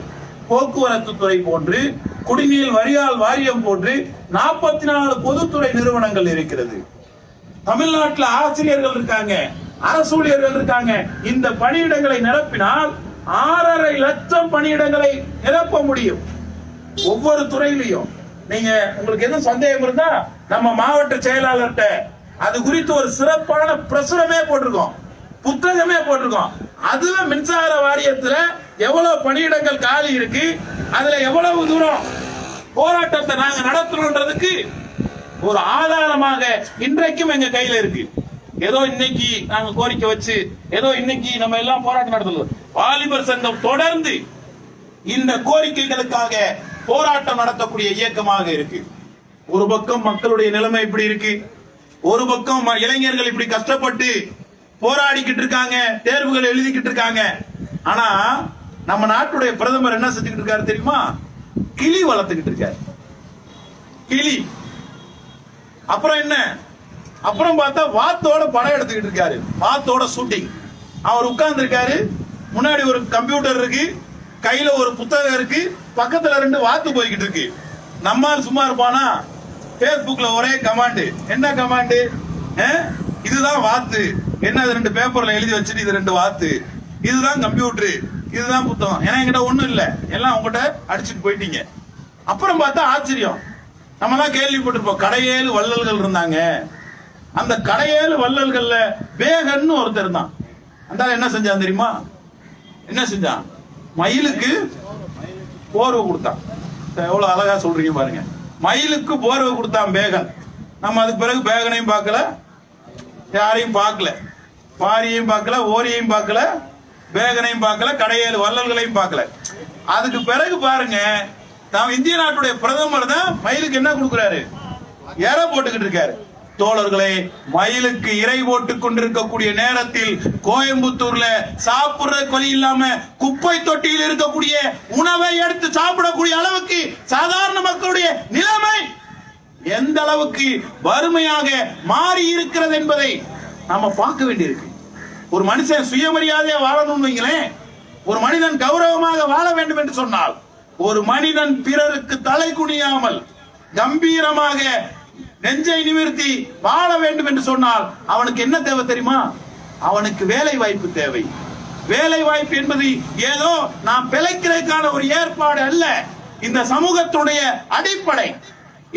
போக்குவரத்து துறை போன்று, குடிநீர் வரியால் வாரியம் போன்று 44 பொதுத்துறை நிறுவனங்கள் இருக்கிறது. தமிழ்நாட்டில் ஆசிரியர்கள் இருக்காங்க, அரசு ஊழியர்கள் இருக்காங்க. இந்த பணியிடங்களை நிரப்பினால் 6.5 லட்சம் பணியிடங்களை நிரப்ப முடியும் ஒவ்வொரு துறையிலையும். நீங்க உங்களுக்கு எதுவும் சந்தேகம் இருந்தா நம்ம மாவட்ட செயலாளர்கிட்ட அது குறித்து ஒரு சிறப்பான பிரசுரமே போட்டிருக்கோம், புத்தகமே போட்டிருக்கோம். அதுல மின்சார வாரியத்துல எவ்வளவு பணியிடங்கள் காலி இருக்கு, அதுல எவ்வளவு தூரம் போராட்டத்தை நாங்க நடத்துறோம்ன்றதுக்கு ஒரு ஆதாரமாக இன்றைக்கும் எங்க கையில இருக்கு. ஏதோ இன்னைக்கு நாங்க கோரிக்கை வச்சு ஏதோ இன்னைக்கு நம்ம எல்லாம் போராட்டம் நடத்துறது. வாலிபர் சங்கம் தொடர்ந்து இந்த கோரிக்கைகளுக்காக போராட்டம் நடத்தக்கூடிய இயக்கமாக இருக்கு. ஒரு பக்கம் மக்களுடைய நிலைமை இப்படி இருக்கு, ஒரு பக்கம் இளைஞர்கள் இப்படி கஷ்டப்பட்டு போராடிக்கிட்டு இருக்காங்க, தேர்வுகள் எழுதிக்கிட்டு இருக்காங்க. ஆனா நம்ம நாட்டுடைய பிரதமர் என்ன செஞ்சுக்கிட்டு இருக்காரு தெரியுமா? கிளி வளர்த்துக்கிட்டு இருக்காரு. கிளி. அப்புறம் என்ன? அப்புறம் பார்த்தா வாத்தோட படம் எடுத்துக்கிட்டு இருக்காரு. வாத்தோட ஷூட்டிங். அவர் உட்கார்ந்து இருக்காரு, முன்னாடி ஒரு கம்ப்யூட்டர் இருக்கு, கையில ஒரு புத்தகம் இருக்கு, பக்கத்துல 2 வாத்து போய்கிட்டு இருக்கு. நம்மால் சும்மா இருப்பானா? Facebookல ஒரே கமாண்டு. என்ன கமாண்டு? இதுதான் வாத்து. என்ன இது 2 பேப்பர்ல எழுதி வச்சுட்டு இது 2 வாத்து. இதுதான் கம்ப்யூட்டர், இதுதான் புத்தகம். ஏன்னா என்கிட்ட ஒண்ணும் இல்ல, எல்லாம் உங்ககிட்ட அடிச்சுட்டு போயிட்டீங்க. அப்புறம் பார்த்தா ஆச்சரியம், நம்ம தான் கேள்விப்பட்டிருப்போம் கடையேழு வள்ளல்கள் இருந்தாங்க. அந்த கடையேழு வள்ளல்கள்ல பேகன்னு ஒருத்தர் தான். அந்த என்ன செஞ்சான் தெரியுமா? என்ன செஞ்சான்? மயிலுக்கு போர்வை கொடுத்தான். எவ்வளவு அழகா சொல்றீங்க பாருங்க. மயிலுக்கு போர்வை கொடுத்தான் பேகன். நம்ம அதுக்கு பிறகு பேகனையும் பார்க்கல, யாரையும் பார்க்கல, பாரியையும் பார்க்கல, ஓரியையும் பார்க்கல, பேகனையும் பார்க்கல, கடையேழு வள்ளல்களையும் பார்க்கல. அதுக்கு பிறகு பாருங்க, நாம் இந்திய நாட்டுடைய பிரதமர் தான் மயிலுக்கு என்ன கொடுக்கிறாரு? இறை போட்டுக்கிட்டு இருக்காரு. தோழர்களே, மயிலுக்கு இறை போட்டுக் கொண்டிருக்கக்கூடிய நேரத்தில் கோயம்புத்தூர்ல சாப்பிடுற கொலி இல்லாம குப்பை தொட்டியில் இருக்கக்கூடிய உணவை எடுத்து சாப்பிடக்கூடிய அளவுக்கு சாதாரண மக்களுடைய நிலைமை எந்த அளவுக்கு வறுமையாக மாறி இருக்கிறது என்பதை நாம பார்க்க வேண்டியிருக்கு. ஒரு மனுஷன் சுயமரியாதையா வாழணும்னு வைங்களேன், ஒரு மனிதன் கௌரவமாக வாழ வேண்டும் என்று சொன்னால், ஒரு மனிதன் பிறருக்கு தலை குனியாமல் கம்பீரமாக நெஞ்சை நிமிர்த்தி வாழ வேண்டும் என்று சொன்னால் அவனுக்கு என்ன தேவை தெரியுமா? அவனுக்கு வேலை வாய்ப்பு தேவை. வேலை வாய்ப்பு என்பது ஏதோ நாம் பிழைக்கிறதுக்கான ஒரு ஏற்பாடு அல்ல. இந்த சமூகத்துடைய அடிப்படை,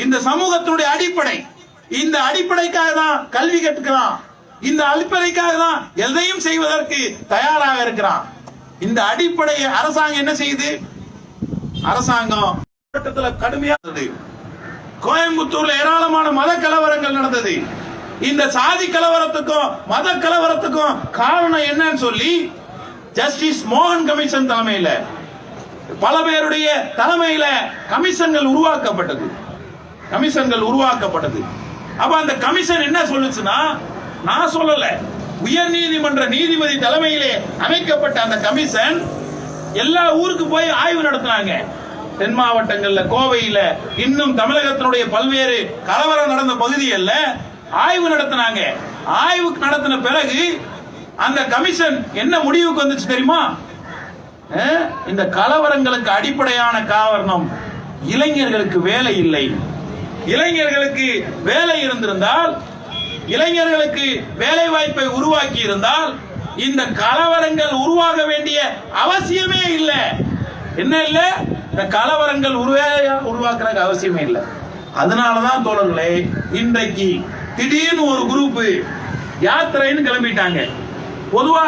இந்த சமூகத்துடைய அடிப்படை. இந்த அடிப்படைக்காக தான் கல்வி கற்றுக்கிறான். இந்த அடிப்படைக்காக தான் எதையும் செய்வதற்கு தயாராக இருக்கிறான். இந்த அடிப்படையை அரசாங்கம் என்ன செய்யுது? அரசாங்கம் கடுமையானது. கோயம்புத்தூர்ல ஏராளமான மத கலவரங்கள் நடந்தது. இந்த சாதி கலவரத்துக்கும் மத கலவரத்துக்கும் காரணம் என்னன்னு சொல்லி ஜஸ்டிஸ் மோகன் கமிஷன் தலைமையில, பல பேருடைய தலைமையில கமிஷன்கள் உருவாக்கப்பட்டது. அப்ப அந்த கமிஷன் என்ன சொல்லுச்சுன்னா, நான் சொல்லல, உயர் நீதிமன்ற நீதிபதி தலைமையிலே அமைக்கப்பட்ட அந்த கமிஷன் எல்லா ஊருக்கு போய் ஆய்வு நடத்தினாங்க. தென் மாவட்டங்கள்ல, கோவையில, இன்னும் தமிழகத்தினுடைய பல்வேறு கலவரம் நடந்த பகுதிகளில் ஆய்வு நடத்தினாங்க. ஆய்வுக்கு நடத்தின பிறகு அந்த கமிஷன் என்ன முடிவுக்கு வந்துச்சு தெரியுமா? இந்த கலவரங்களுக்கு அடிப்படையான காரணம் இளைஞர்களுக்கு வேலை இல்லை. இளைஞர்களுக்கு வேலை இருந்திருந்தால், இளைஞர்களுக்கு வேலை வாய்ப்பை உருவாக்கி இருந்தால் இந்த கலவரங்கள் உருவாக வேண்டிய அவசியமே இல்லை. என்ன இல்ல? இந்த கலவரங்கள் உருவாக்குற அவசியமே இல்லை. அதனாலதான் தோழர்களே, இன்றைக்கு திடீர்னு ஒரு குரூப் யாத்திரைன்னு கிளம்பிட்டாங்க. பொதுவா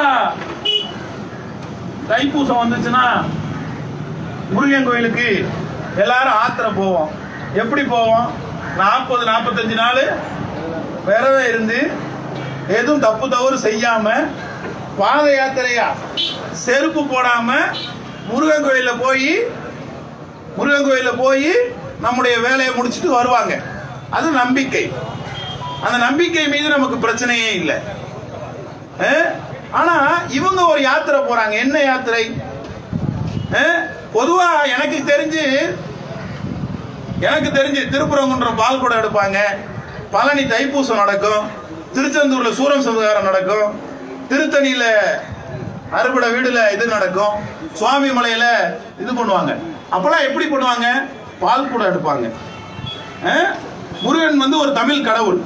தைப்பூசம் வந்துச்சுன்னா முருகன் கோயிலுக்கு எல்லாரும் ஆத்திர போவோம். எப்படி போவோம்? 40-45 நாள் விரதம் இருந்து எதுவும் தப்பு தவறு செய்யாம பாத யாத்திரையா செருப்பு போடாம முருகன் கோயில போய் நம்முடைய வேலையை முடிச்சுட்டு வருவாங்க. அது நம்பிக்கை. அந்த நம்பிக்கை மீது நமக்கு பிரச்சனையே இல்லை. ஆனா இவங்க ஒரு யாத்திரை போறாங்க. என்ன யாத்திரை? பொதுவா எனக்கு தெரிஞ்சு திருப்பரங்குன்றம் பால் குடம் எடுப்பாங்க, பழனி தைப்பூசம் நடக்கும், திருச்செந்தூர்ல சூரம் சமஸ்காரம் நடக்கும், திருத்தணியில அறுபடை வீடுல இது நடக்கும், சுவாமி மலையில இது பண்ணுவாங்க. அப்பெல்லாம் எப்படி பண்ணுவாங்க? பால் குடம் எடுப்பாங்க. முருகன் ஒரு தமிழ் கடவுள்.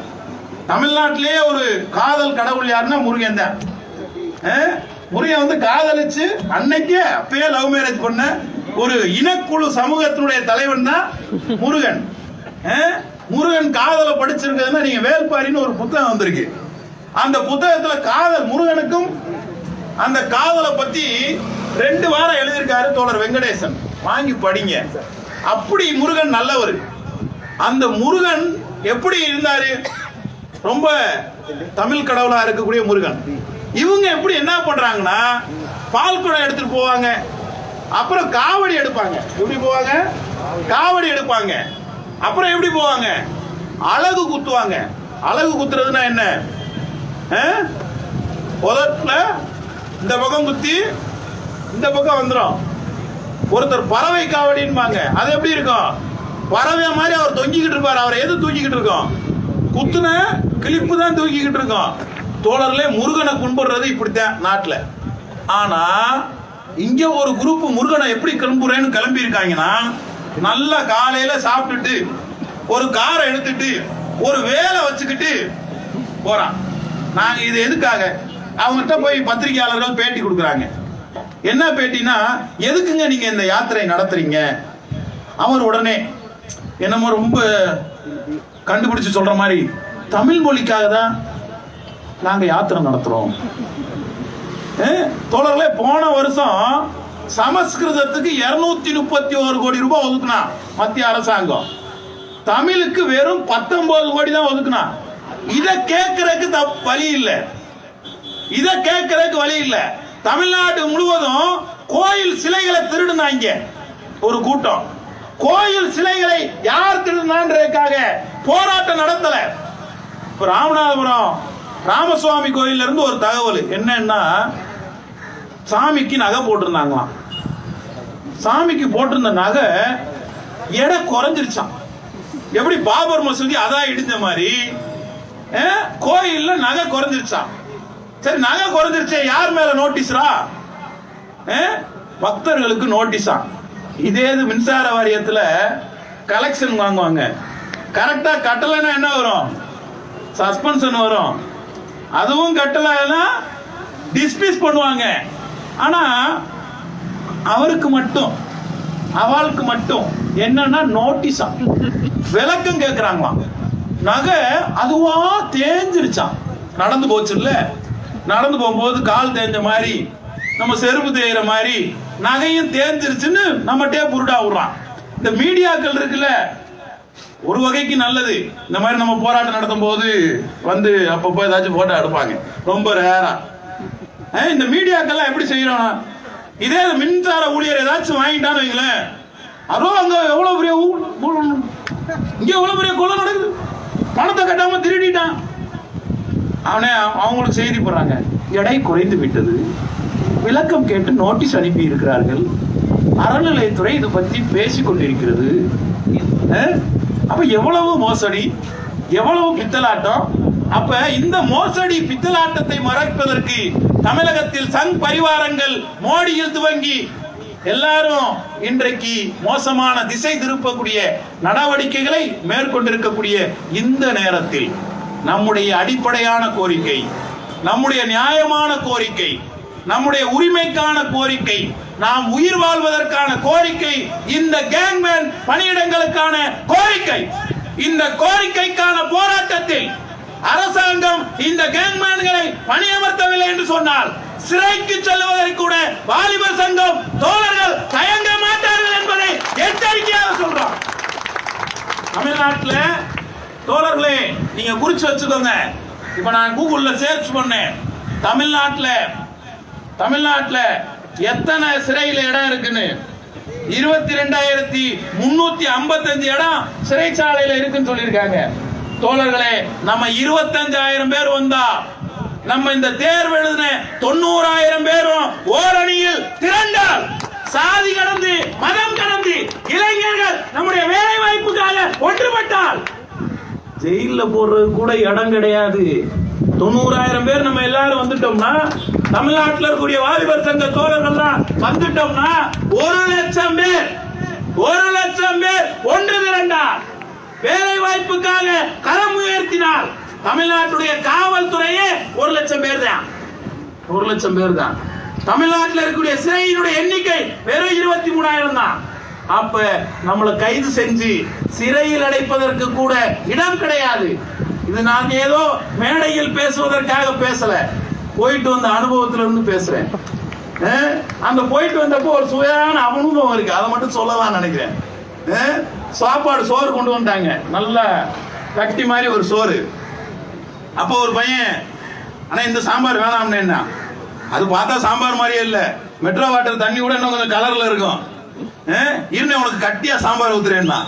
தமிழ்நாட்டிலேயே ஒரு காதல் கடவுள் யாருன்னா முருகன் தான். முருகன் காதலிச்சு அன்னைக்கே அப்பயே லவ் மேரேஜ் பண்ண ஒரு இனக்குழு சமூகத்தினுடைய தலைவன் தான் முருகன். முருகன் காதலை படிச்சிருக்கிறதுனா நீங்க வேல்பாரின்னு ஒரு புத்தகம் வந்திருக்கு. அந்த புத்தகத்துல காதல், முருகனுக்கும் அந்த காதலை பத்தி 2 வாரம் எழுதியிருக்காரு தோழர் வெங்கடேசன். வாங்கி படிங்க. அப்படி முருகன் நல்லவர். அந்த முருகன் எப்படி இருந்தாரு? ரொம்ப தமிழ் கடவுளா இருக்கக்கூடிய முருகன். இவங்க எப்படி என்ன பண்றாங்கன்னா, பால் குடம் எடுத்துட்டு போவாங்க, அப்புறம் காவடி எடுப்பாங்க. எப்படி போவாங்க? காவடி எடுப்பாங்க. அப்புறம் எப்படி போவாங்க? அழகு குத்துவாங்க. அழகு குத்துறதுன்னா என்ன? உதட்டுல இந்த பக்கம் குத்தி இந்த பக்கம் வந்துடும். ஒருத்தர் பறவை காவடின்பாங்க. அது எப்படி இருக்கும்? பறவை மாதிரி அவர் தொங்கிக்கிட்டு இருப்பார். அவர் எது தூக்கிக்கிட்டு இருக்கோம்? குத்துன கிளிப்பு தான் தூக்கிக்கிட்டு இருக்கோம். தோழர்களே, முருகனை கும்பிடுறது இப்படித்தான் நாட்டில். ஆனா இங்க ஒரு குரூப் முருகனை எப்படி கிளம்புறேன்னு கிளம்பி இருக்காங்கன்னா, நல்லா காலையில சாப்பிட்டுட்டு ஒரு காரை எடுத்துட்டு ஒரு வேலை வச்சுக்கிட்டு போறான். நாங்க இது எதுக்காக அவங்ககிட்ட போய் பத்திரிகையாளர்கள் பேட்டி கொடுக்குறாங்க. என்ன பேட்டினா, எதுக்குங்க நீங்க இந்த யாத்திரை நடத்துறீங்க? அவர் உடனே என்னமோ ரொம்ப கண்டுபிடிச்சு சொல்ற மாதிரி, தமிழ் மொழிக்காக தான் நாங்க யாத்திரை நடத்துறோம். தோழர்களே, போன வருஷம் சமஸ்கிருதத்துக்கு 231 கோடி ரூபாய் ஒதுக்குனா மத்திய அரசாங்கம். தமிழுக்கு வெறும் 19 கோடி தான் ஒதுக்குனா. இத கேட்கறதுக்கு வழி இல்லை. இத கேட்கறதுக்கு வழி இல்லை. தமிழ்நாடு முழுவதும் கோயில் சிலைகளை திருடுனாங்க ஒரு கூட்டம். கோயில் சிலைகளை யார் திருடுனான்றதுக்காக போராட்டம் நடத்தல. இப்ப ராமநாதபுரம் ராமசுவாமி கோயில்ல இருந்து ஒரு தகவல் என்னன்னா, சாமிக்கு நகை போட்டிருந்தாங்களாம். சாமிக்கு போட்டிருந்த நகை எடை குறைஞ்சிருச்சான். எப்படி பாபர் மசூதி அதான் இடிஞ்ச மாதிரி கோயில்ல நகை குறைஞ்சிருச்சான். சரி, நகை குறைஞ்சிருச்சே, யார் மேல நோட்டீஸ்ரா? பக்தர்களுக்கு நோட்டீஸா. இதே மின்சார வாரியத்துல கலெக்ஷன் வாங்குவாங்க. கரெக்டா கட்டலைன்னா என்ன வரும்? சஸ்பென்ஷன் வரும். அதுவும் கட்டலைன்னா டிஸ்மிஸ் பண்ணுவாங்க. ஆனா அவருக்கு மட்டும், அவளுக்கு மட்டும் என்னன்னா நோட்டீஸா, விளக்கம் கேட்கிறாங்களாம். நகை அதுவா தேஞ்சிருச்சான். நடந்து போச்சு இல்ல, நடந்து போகும்போது கால் தேஞ்ச மாதிரி, நம்ம செருப்பு தேய்கிற மாதிரி நகையும் தேஞ்சிருச்சுன்னு நம்மகிட்டே புருடா விடுறான். இந்த மீடியாக்கள் இருக்குல்ல, ஒரு வகைக்கு நல்லது. இந்த மாதிரி நம்ம போராட்டம் நடத்தும் போது வந்து அப்பப்போ ஏதாச்சும் போட்டோ எடுப்பாங்க, ரொம்ப ரேரா. இந்த மீடியாக்கள்லாம் எப்படி செய்யறோம்னா, இதே மின்சார ஊழியர் ஏதாச்சும் வாங்கிட்டான்னு வைங்களேன், அதோ அங்க எவ்வளவு பெரிய இங்க எவ்வளவு பெரிய கொலை நடக்குது, பணத்தை கட்டாம திருடிட்டான், அவனே அவங்களுக்கு செய்தி போடுறாங்க, எடை குறைந்து விட்டது, விளக்கம் கேட்டு நோட்டீஸ் அனுப்பி இருக்கிறார்கள், அறநிலையத்துறை இது பற்றி பேசிக் கொண்டிருக்கிறது. அப்ப எவ்வளவு மோசடி, எவ்வளவு பித்தலாட்டம். அப்ப இந்த மோசடி பித்தலாட்டத்தை மறைப்பதற்கு தமிழகத்தில் சங் பரிவாரங்கள் மோடியில் துவங்கி எல்லாரும் இன்றைக்கு மோசமான திசை திருப்பக்கூடிய நடவடிக்கைகளை மேற்கொண்டிருக்கக்கூடிய இந்த நேரத்தில் நம்முடைய அடிப்படையான கோரிக்கை, நம்முடைய நியாயமான கோரிக்கை, நம்முடைய உரிமைக்கான கோரிக்கை, நாம் உயிர் வாழ்வதற்கான கோரிக்கை, இந்த கேங்மேன் பணியிடங்களுக்கான கோரிக்கை. இந்த கோரிக்கைக்கான போராட்டத்தில் அரசாங்கம் இந்த கேங்மேன்களை பணியமர்த்தவில்லை என்று சொன்னால் சிறைக்கு செல்வதற்கு கூட வாலிபர் சங்கம் தோழர்கள் தயங்க மாட்டார்கள் என்பதை எச்சரிக்கையாக சொல்றோம். தமிழ்நாட்டில் தோழர்களே, நீங்க குறிச்சு வச்சுக்கோங்க. இப்ப நான் கூகுள்ல சர்ச் பண்ணேன், தமிழ்நாட்டுல எத்தனை சிறையில இடம் இருக்குன்னு. 22,355 இடம் சிறைச்சாலையில இருக்குன்னு சொல்லியிருக்காங்க. தோழர்களே, நம்ம 25,000 பேர் வந்தா, நம்ம இந்த தேர்வு எழுதின 90,000 பேரும் ஓரணியில் திரண்டால், சாதி கடந்து மதம் கடந்து இளைஞர்கள் நம்முடைய வேலை வாய்ப்புக்காக ஒன்றுபட்டால், ஜெயில போடுறது கூட இடம் கிடையாது. 90,000 பேர் நம்ம எல்லாரும் வந்துட்டோம்னா, தமிழ்நாட்டில் இருக்கக்கூடிய வாலிபர் சங்க தோழர்கள்லாம் வந்துட்டோம்னா 1,00,000 பேர் ஒன்று திரண்டால், வேலை வாய்ப்புக்காக கரம் உயர்த்தினால், தமிழ்நாட்டுடைய காவல்துறையே 1,00,000 பேர் தான். 1,00,000 பேர் தான். தமிழ்நாட்டில் இருக்கக்கூடிய சிறையினுடைய எண்ணிக்கை வெறும் 23,000 தான். அப்ப நம்மளை கைது செஞ்சு சிறையில் அடைப்பதற்கு கூட இடம் கிடையாது. இது நான் ஏதோ மேடையில் பேசுவதற்காக பேசல, போயிட்டு வந்த அனுபவத்துல இருந்து பேசுறேன். அந்த போயிட்டு வந்தப்போ ஒரு சுவையான அனுபவம் இருக்கு, அதை மட்டும் சொல்லலாம் நினைக்கிறேன். சாப்பாடு சோறு கொண்டு வந்துட்டாங்க, நல்ல கட்டி மாதிரி ஒரு சோறு. அப்போ ஒரு பையன், ஆனா இந்த சாம்பார் வேணாம்னு, என்ன அது பார்த்தா சாம்பார் மாதிரியே இல்ல, மெட்ரோ வாட்டர் தண்ணி கூட இன்னும் கொஞ்சம் கலர்ல இருக்கும். இருந்தே உனக்கு கட்டியா சாம்பார் ஊத்துறேன்னா,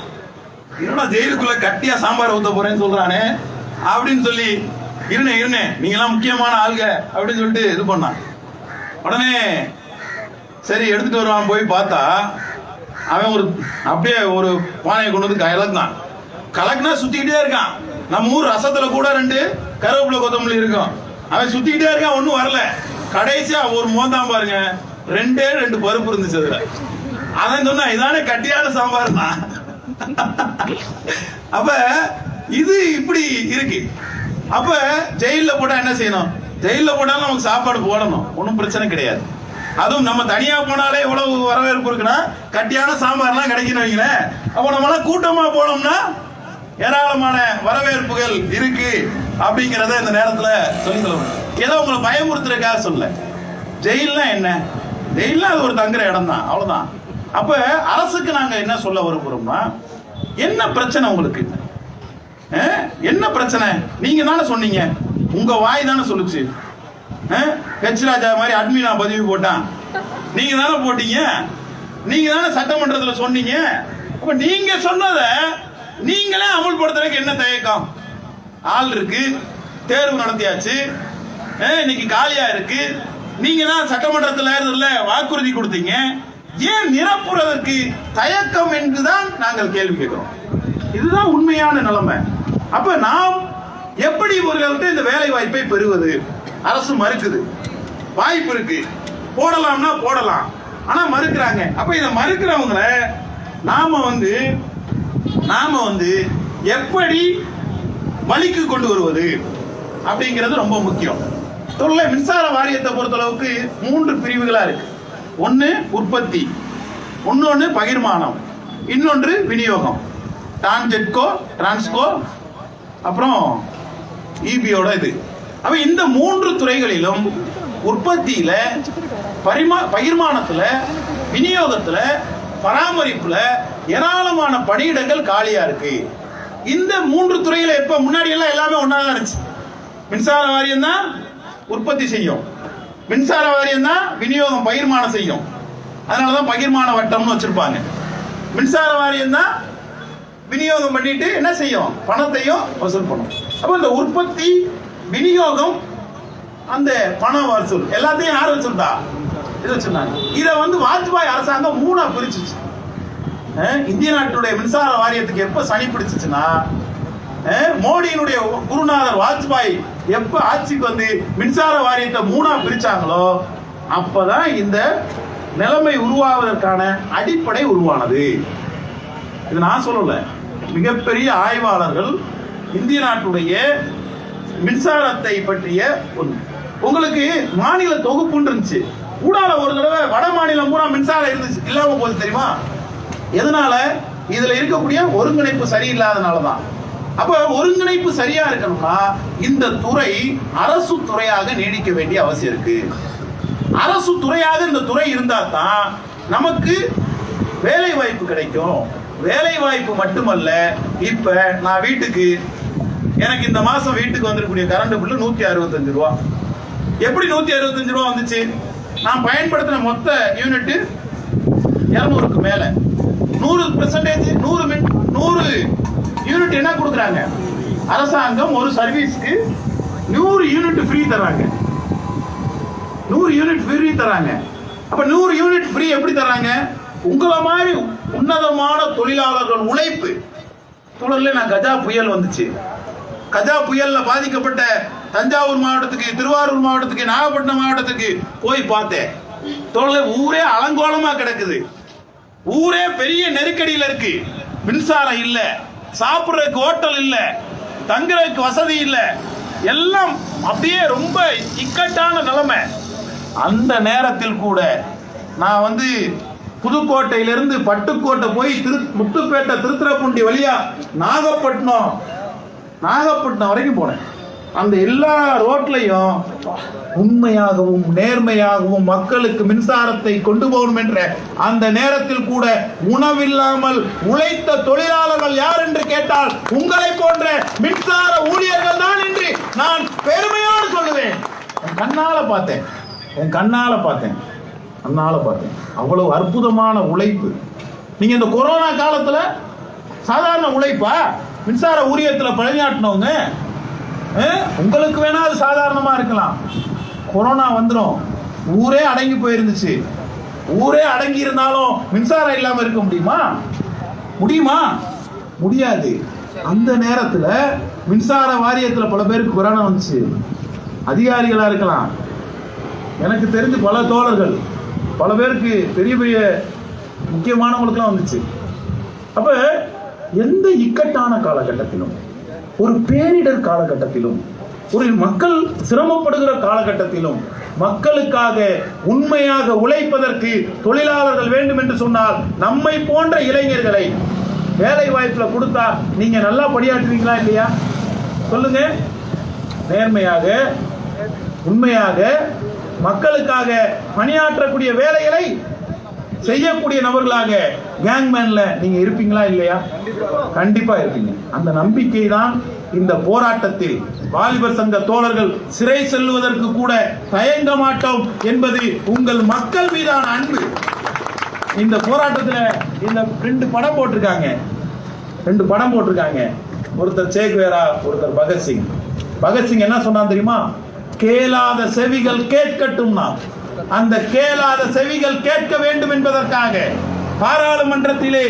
என்னடா ஜெயிலுக்குள்ள கட்டியா சாம்பார் ஊத்த போறேன்னு சொல்றானே அப்படின்னு சொல்லி, இருனே நீங்க எல்லாம் முக்கியமான ஆளுக அப்படின்னு சொல்லிட்டு இது பண்ணான். உடனே சரி எடுத்துட்டு வருவான். போய் பார்த்தா அவன் ஒரு அப்படியே ஒரு பானையை கொண்டு வந்து கலக்குனா சுத்திக்கிட்டே இருக்கான். நம்ம ஊர் ரசத்துல கூட 2 கருவேப்பிலை கொத்தமல்லி இருக்கும், அவன் சுத்திக்கிட்டே இருக்கான், ஒன்னும் வரல. கடைசியா ஒரு மோந்தான் பாருங்க, 2 பருப்பு இருந்துச்சு அதுல. அதான் சொன்னா இதானே கட்டியான சாம்பார் தான். அப்ப இது இப்படி இருக்கு. அப்ப ஜெயில போட்டா என்ன செய்யணும்? ஜெயில போட்டாலும் நமக்கு சாப்பாடு போடணும், ஒன்றும் பிரச்சனை கிடையாது. அதுவும் நம்ம தனியா போனாலே எவ்வளவு வரவேற்பு இருக்குன்னா, கட்டியான சாம்பார்லாம் கிடைக்குன்னு வைங்களேன். அப்போ நம்மளாம் கூட்டமா போனோம்னா ஏராளமான வரவேற்புகள் இருக்கு அப்படிங்கிறத இந்த நேரத்துல சொல்லிக்கணும். ஏதோ உங்களை பயமுறுத்துறதுக்காக சொல்ல. ஜெயில்னா என்ன? ஜெயில்னா அது ஒரு தங்குற இடம் தான், அவ்வளவுதான். அப்ப அரசுக்கு நாங்க என்ன சொல்ல விரும்புறோம்னா, என்ன பிரச்சனை உங்களுக்கு? என்ன பிரச்சனை? நீங்க தானே சொன்னீங்க, உங்க வாய் தானே சொல்லுச்சு. ஹெச் ராஜா மாதிரி அட்மினா பதிவு போட்டான், நீங்க தானே போட்டீங்க, நீங்க தானே சட்டமன்றத்துல சொன்னீங்க. அப்ப நீங்க சொன்னத நீங்களே அமல்படுத்துறதுக்கு என்ன தயக்கம்? ஆள் இருக்கு, தேர்வு நடத்தியாச்சு, இன்னைக்கு காலியா இருக்கு, நீங்க தான் சட்டமன்றத்தில் வாக்குறுதி கொடுத்தீங்க, ஏன் நிரப்புறதற்கு தயக்கம் என்றுதான் நாங்கள் கேள்வி கேட்கிறோம். இதுதான் உண்மையான நிலைமை. அப்ப நாம் எப்படி இவர்கள்ட்ட இந்த வேலை வாய்ப்பை பெறுவது? அரசு மறுக்குது, வாய்ப்பு இருக்கு, போடலாம்னா போடலாம், ஆனா மறுக்கிறாங்க. அப்ப இதை மறுக்கிறவங்கள நாம வந்து எப்படி வழிக்கு கொண்டு வருவது அப்படிங்கிறது ரொம்ப முக்கியம். தொல்லை மின்சார வாரியத்தை பொறுத்தளவுக்கு 3 பிரிவுகளா இருக்கு. ஒன்னு உற்பத்தி, இன்னொன்னு பகிர்மானம், இன்னொன்று விநியோகம். டான்ஜெட்கோ, டிரான்ஸ்கோ, அப்புறம் இபியோட இது. அப்ப இந்த 3 துறைகளிலும் உற்பத்தியில, பகிர்மானத்துல, விநியோகத்துல, பராமரிப்புல ஏராளமான பணியிடங்கள் காலியா இருக்கு. இந்த 3 துறையில எப்ப முன்னாடி எல்லாம் எல்லாமே ஒன்னாதான் இருந்துச்சு. மின்சார வாரியம் தான் உற்பத்தி செய்யும், மின்சார வாரியம் தான் விநியோகம் பகிர்மானம் செய்யும். அதனாலதான் பகிர்மான வட்டம்னு வச்சிருப்பாங்க. மின்சார வாரியம் தான் விநியோகம் பண்ணிட்டு என்ன செய்யும்? பணத்தையும் வசூல் பண்ணும். அப்ப இந்த உற்பத்தி, விநியோகம், அந்த பண வசூல் எல்லாத்தையும் யார் வச்சிருந்தா? இது வச்சிருந்தாங்க. இதை வாஜ்பாய் அரசாங்கம் 3ஆ பிரிச்சுச்சு. இந்திய நாட்டுடைய மின்சார வாரியத்துக்கு எப்ப சனி பிடிச்சிச்சுன்னா, மோடியினுடைய குருநாதர் வாஜ்பாய் எப்ப ஆட்சிக்கு மின்சார வாரியத்தை 3ஆ பிரிச்சாங்களோ அப்பதான் இந்த நிலைமை உருவாவதற்கான அடிப்படை உருவானது. இது நான் சொல்லல, மிகப்பெரிய ஆய்வாளர்கள் இந்திய நாட்டுடைய மின்சாரத்தை பற்றிய உங்களுக்கு மாநில தொகுப்பு இருந்துச்சு. கூடால ஒரு தடவை வட மாநிலம் பூரா மின்சாரம் இருந்துச்சு, இல்லாம போது தெரியுமா? எதனால? இதுல இருக்கக்கூடிய ஒருங்கிணைப்பு சரியில்லாதனாலதான். அப்ப ஒருங்கிணைப்பு சரியா இருக்கணும்னா இந்த துறை அரசு துறையாக நீடிக்க வேண்டிய அவசியம் இருக்கு. அரசு துறையாக இந்த துறை இருந்தா தான் நமக்கு வேலை வாய்ப்பு கிடைக்கும். வேலை வாய்ப்பு மட்டுமல்ல, இப்ப நான் வீட்டுக்கு, எனக்கு இந்த மாசம் வீட்டுக்கு வந்திருக்கக்கூடிய கரண்ட் பில்லு 165 ரூபா. எப்படி 165 ரூபா வந்துச்சு? நான் பயன்படுத்தின மொத்த யூனிட் 200க்கு மேல. 100% 100 யூனிட் என்ன கொடுக்குறாங்க? அரசாங்கம் ஒரு சர்வீஸ்க்கு 100 யூனிட் ஃப்ரீ தராங்க. 100 யூனிட் ஃப்ரீ தராங்க. அப்ப 100 யூனிட் ஃப்ரீ எப்படி தராங்க? உங்களை மாதிரி உன்னதமான தொழிலாளர்கள் உழைப்பு. தொடர்ல நான் கஜா புயல் வந்துச்சு, கஜா புயல்ல பாதிக்கப்பட்ட தஞ்சாவூர் மாவட்டத்துக்கு, திருவாரூர் மாவட்டத்துக்கு, நாகப்பட்டினம் மாவட்டத்துக்கு போய் பார்த்தேன். தொடர்ல ஊரே அலங்கோலமா கிடக்குது, ஊரே பெரிய நெருக்கடியில் இருக்கு. மின்சாரம் இல்ல, சாப்பிடுறதுக்கு ஹோட்டல் இல்ல, தங்குறதுக்கு வசதி இல்ல, எல்லாம் அப்படியே ரொம்ப இக்கட்டான நிலைமை. அந்த நேரத்தில் கூட நான் புதுக்கோட்டையிலிருந்து பட்டுக்கோட்டை போய் முத்துப்பேட்டை, திருத்துறைப்பூண்டி வழியா நாகப்பட்டினம் வரைக்கும் போனேன். அந்த எல்லா ரோட்லையும் உண்மையாகவும் நேர்மையாகவும் மக்களுக்கு மின்சாரத்தை கொண்டு போகணும் என்ற அந்த நேரத்தில் கூட உணவில்லாமல் உழைத்த தொழிலாளர்கள் யார் என்று கேட்டால் உங்களை போன்ற மின்சார ஊழியர்கள் தான் என்று நான் பெருமையோடு சொல்லுவேன். என் கண்ணால பார்த்தேன். அவ்வளவு அற்புதமான உழைப்பு. நீங்க இந்த கொரோனா காலத்துல சாதாரண உழைப்பா? மின்சார ஊழியத்துல பணியாற்றினவங்க உங்களுக்கு வேணா அது சாதாரணமா இருக்கலாம். கொரோனா வந்துடும், ஊரே அடங்கி போயிருந்துச்சு. ஊரே அடங்கி இருந்தாலும் மின்சாரம் இல்லாம இருக்க முடியுமா? முடியாது. அந்த நேரத்துல மின்சார வாரியத்துல பல பேருக்கு கொரோனா வந்துச்சு. அதிகாரிகளா இருக்கலாம், எனக்கு தெரிஞ்சு பல தோழர்கள், பல பேருக்கு பெரிய பெரிய முக்கியமானவங்களுக்குலாம் வந்துச்சு. அப்ப எந்த இக்கட்டான காலகட்டத்திலும், ஒரு பேரிடர் காலகட்டத்திலும், ஒரு மக்கள் சிரமப்படுகிற காலகட்டத்திலும் மக்களுக்காக உண்மையாக உழைப்பதற்கு தொழிலாளர்கள் வேண்டும் என்று சொன்னால் நம்மை போன்ற இளைஞர்களை வேலை வாய்ப்புல கொடுத்தா நீங்க நல்லா பணியாற்றுவீங்களா இல்லையா? சொல்லுங்க. நேர்மையாக உண்மையாக மக்களுக்காக பணியாற்றக்கூடிய வேலைகளை செய்யக்கூடிய நபர்களாக கேங்மேன்ல நீங்க இருப்பீங்களா இல்லையா? கண்டிப்பா இருப்பீங்க. அந்த நம்பிக்கை தான் இந்த போராட்டத்தில் வாலிபர் சங்க தோழர்கள் சிறை செல்வதற்கு கூட தயங்க மாட்டோம் என்பது உங்கள் மக்கள் மீதான அன்பு. இந்த போராட்டத்தில் இந்த 2 படம் போட்டிருக்காங்க. ஒருத்தர் சேகுவேரா, ஒருத்தர் பகத்சிங். பகத்சிங் என்ன சொன்னான் தெரியுமா? கேளாத செவிகள் கேட்கட்டும்னா. அந்த கேளாத செவிகள் கேட்க வேண்டும் என்பதற்காக பாராளுமன்றத்திலே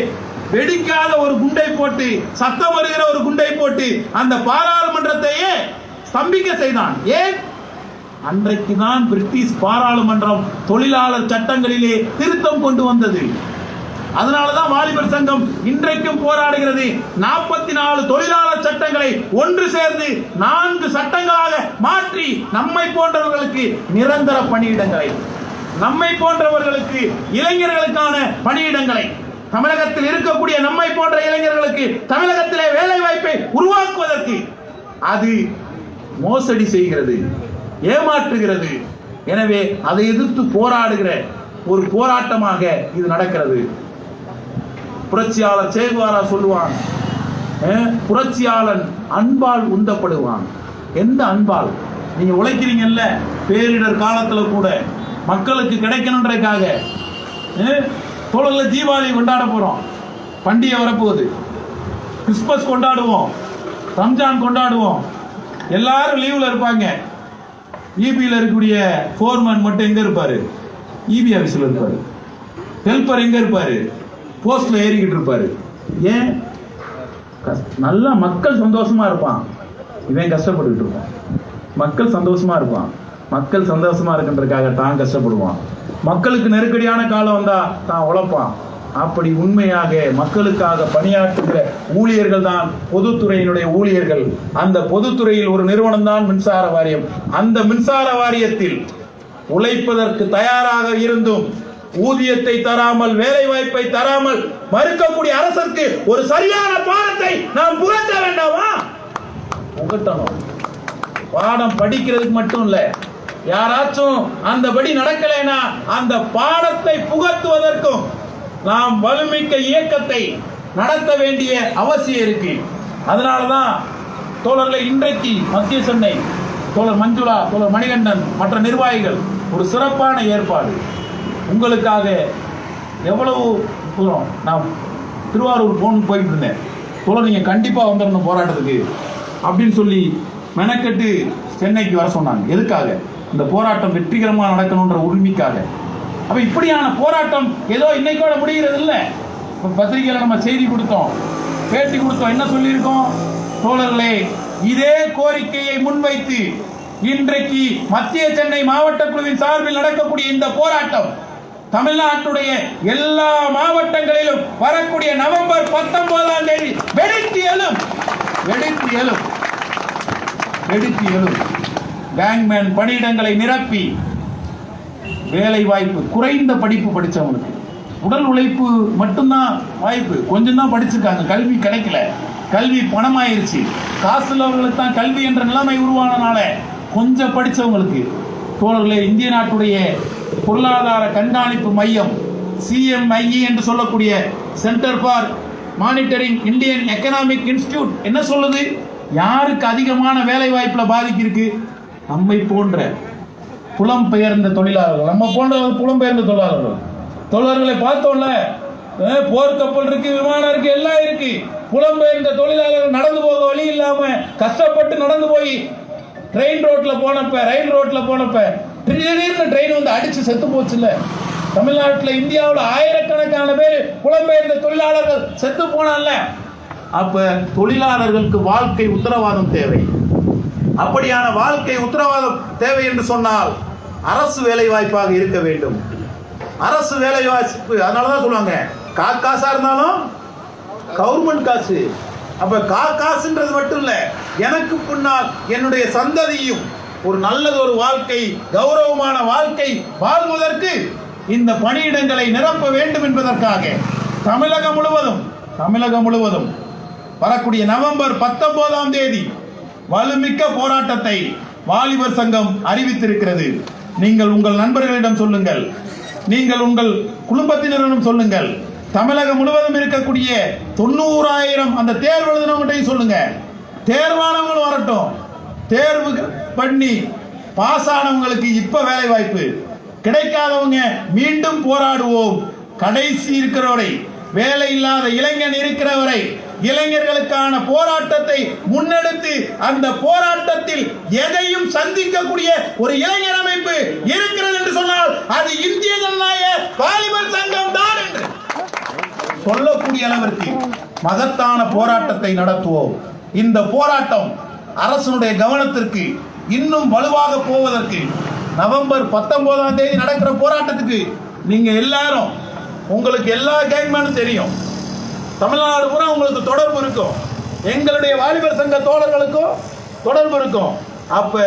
வெடிக்காத ஒரு குண்டை போட்டு, சத்தம் வருகிற ஒரு குண்டை போட்டு அந்த பாராளுமன்றத்தையே ஸ்தம்பிக்க செய்தான். ஏன்? அன்றைக்கு தான் பிரிட்டிஷ் பாராளுமன்றம் தொழிலாளர் சட்டங்களிலே திருத்தம் கொண்டு வந்தது. அதனாலதான் வாலிபர் சங்கம் இன்றைக்கும் போராடுகிறது. 44 தொழிலாளர் சட்டங்களை ஒன்று சேர்ந்து 4 சட்டங்களாக மாற்றி நம்மை போன்றவர்களுக்கு நிரந்தர பணியிடங்களை, நம்மை போன்றவர்களுக்கு இளைஞர்களுக்கான பணியிடங்களை, தமிழகத்தில் இருக்கக்கூடிய நம்மை போன்ற இளைஞர்களுக்கு தமிழகத்திலே வேலை வாய்ப்பை உருவாக்குவதற்கு அது மோசடி செய்கிறது, ஏமாற்றுகிறது. எனவே அதை எதிர்த்து போராடுகிற ஒரு போராட்டமாக இது நடக்கிறது. புரட்சியாளர் சேகுவாரா சொல்லுவான், புரட்சியாளன் அன்பால் உந்தப்படுவான். எந்த அன்பால்? நீங்க உழைக்கிறீங்கல்ல, பேரிடர் காலத்துல கூட மக்களுக்கு கிடைக்கணுன்றதுக்காக. தோழர்கள் தீபாவளி கொண்டாட போறோம், பண்டிகை வரப்போகுது, கிறிஸ்துமஸ் கொண்டாடுவோம், ரம்ஜான் கொண்டாடுவோம். எல்லாரும் லீவ்ல இருப்பாங்க. இபியில் இருக்கக்கூடிய ஃபோர்மேன் மட்டும் எங்க இருப்பாரு? இபி ஆபீஸ்ல இருப்பாரு. ஹெல்பர் எங்க இருப்பாரு? போஸ்ட்ல ஏறிக்கிட்டு இருப்பாரு. ஏன்? நல்லா மக்கள் சந்தோஷமா இருப்பான், இவன் கஷ்டப்பட்டுக்கிட்டு இருப்பான். மக்கள் சந்தோஷமா இருப்பான், மக்கள் சந்தோஷமா இருக்கின்றதுக்காக தான் கஷ்டப்படுவான். மக்களுக்கு நெருக்கடியான காலம் வந்தா தான் உழைப்பான். அப்படி உண்மையாக மக்களுக்காக பணியாற்றுகிற ஊழியர்கள் தான் பொதுத்துறையினுடைய ஊழியர்கள். அந்த பொதுத்துறையில் ஒரு நிறுவனம் தான் மின்சார வாரியம். அந்த மின்சார வாரியத்தில் உழைப்பதற்கு தயாராக இருந்தும் ஊதியத்தை தராமல், வேலை வாய்ப்பை தராமல் மறுக்கக்கூடிய அரசுக்கு ஒரு சரியான பாடத்தை நாம் புகட்ட வேண்டாமா? புகட்டணும். பாடம் படிக்கிறதுக்கு மட்டும் இல்ல, யாராச்சும் அந்தபடி நடக்கலைன்னா அந்த பாடத்தை புகட்டுவதற்கும் நாம் வலுமிக்க இயக்கத்தை நடத்த வேண்டிய அவசியம் இருக்கு. அதனாலதான் தோழர்களை இன்றைக்கு மத்திய சென்னை தோழர் மஞ்சுளா, தோழர் மணிகண்டன், மற்ற நிர்வாகிகள் ஒரு சிறப்பான ஏற்பாடு. உங்களுக்காக எவ்வளவு தூரம் நான் திருவாரூர் போயிட்டு இருந்தேன். தோழர் நீங்க கண்டிப்பா வந்துடணும் போராட்டத்துக்கு அப்படின்னு சொல்லி மெனக்கெட்டு சென்னைக்கு வர சொன்னாங்க. எதுக்காக? இந்த போராட்டம் வெற்றிகரமாக நடக்கணுன்ற உரிமைக்காக. அப்ப இப்படியான போராட்டம் ஏதோ இன்னைக்கோட முடிகிறது இல்லை. பத்திரிகையில நம்ம செய்தி கொடுத்தோம், பேட்டி கொடுத்தோம். என்ன சொல்லியிருக்கோம்? தோழர்களே, இதே கோரிக்கையை முன்வைத்து இன்றைக்கு மத்திய சென்னை மாவட்ட குழுவின் சார்பில் நடக்கக்கூடிய இந்த போராட்டம் தமிழ்நாட்டுடைய எல்லா மாவட்டங்களிலும் வரக்கூடிய நவம்பர் 19ஆம் தேதி வெடித்து எழும். கேங்மேன் பணியிடங்களை நிரப்பி வேலை வாய்ப்பு, குறைந்த படிப்பு படிச்சவங்களுக்கு உடல் உழைப்பு மட்டும்தான் வாய்ப்பு, கொஞ்சம் தான் படிச்சிருக்காங்க, கல்வி கிடைக்கல, கல்வி பணமாயிருச்சு, காசு உள்ளவர்களுக்கு தான் கல்வி என்ற நிலைமை உருவானனால கொஞ்சம் படிச்சவங்களுக்கு. தோழர்களே, இந்திய நாட்டுடைய பொருளாதார கண்காணிப்பு மையம் CMIE என்று சொல்லக்கூடிய centre for monitoring Indian economic institute என்ன சொல்லுது? யாருக்கு அதிகமான வேலை வாய்ப்புல பாதிக்கு இருக்கு? நம்மை போன்ற புலம்பெயர்ந்த தொழிலாளர்கள், நம்ம போன்ற புலம்பெயர்ந்த தொழிலாளர்களை பார்த்தோம்ல. போர்க்கப்பல் இருக்கு, விமானம் இருக்கு, எல்லாம் இருக்கு. புலம்பெயர்ந்த தொழிலாளர்கள் நடந்து போக வழி இல்லாம கஷ்டப்பட்டு நடந்து போய் ரயில் ரோட்ல போனப்ப திடீர்னு ட்ரெயின் வந்து அடிச்சு செத்து போச்சுல்ல. தமிழ்நாட்டில், இந்தியாவில் ஆயிரக்கணக்கான பேர் புலம்பெயர்ந்த தொழிலாளர்கள் செத்து போனால. அப்ப தொழிலாளர்களுக்கு வாழ்க்கை உத்தரவாதம் தேவை. அப்படியான வாழ்க்கை உத்தரவாதம் தேவை என்று சொன்னால் அரசு வேலை வாய்ப்பாக இருக்க வேண்டும். அரசு வேலை வாய்ப்பு, அதனாலதான் சொல்லுவாங்க, காசா இருந்தாலும் கவர்மெண்ட் காசு. அப்ப காசுன்றது மட்டும் இல்ல, எனக்கு பின்னால் என்னுடைய சந்ததியும் ஒரு நல்லதொரு வாழ்க்கை, கௌரவமான வாழ்க்கை வாழ்வதற்கு இந்த பணியிடங்களை நிரப்ப வேண்டும் என்பதற்காக தமிழகம் முழுவதும் வரக்கூடிய நவம்பர் 19ஆம் தேதி வலுமிக்க போராட்டத்தை வாலிபர் சங்கம் அறிவித்திருக்கிறது. நீங்கள் உங்கள் நண்பர்களிடம் சொல்லுங்கள், நீங்கள் உங்கள் குடும்பத்தினரிடம் சொல்லுங்கள், தமிழகம் முழுவதும் இருக்கக்கூடிய 90,000 அந்த தேர்வு எழுதினவங்கள்ட்டையும் சொல்லுங்க. தேர்வானவங்களும் வரட்டும், தேர்வு பண்ணி பாஸ் ஆனவங்களுக்கு இப்ப வேலை வாய்ப்பு கிடைக்காதவங்க மீண்டும் போராடுவோம். கடைசி இருக்கிறவரை, வேலை இல்லாத இளைஞன் இருக்கிறவரை, இளைஞர்களுக்கான போராட்டத்தை முன்னெடுத்து அந்த போராட்டத்தில் எதையும் சந்திக்கக்கூடிய ஒரு இளைஞர் அமைப்பு இருக்கிறது என்று சொன்னால் அது இந்திய ஜனநாயக வாலிபர் சங்கம் தான் என்று சொல்லக்கூடிய அளவிற்கு மகத்தான போராட்டத்தை நடத்துவோம். இந்த போராட்டம் அரசனுடைய கவனத்திற்கு இன்னும் வலுவாக போவதற்கு நவம்பர் 19ஆம் தேதி நடக்கிற போராட்டத்துக்கு நீங்க எல்லாரும், உங்களுக்கு எல்லா கேங்மேனும் தெரியும், தமிழ்நாடு பூரா உங்களுக்கு தொடர்பு இருக்கும், எங்களுடைய வாலிபர் சங்க தோழர்களுக்கும் தொடர்பு இருக்கும். அப்ப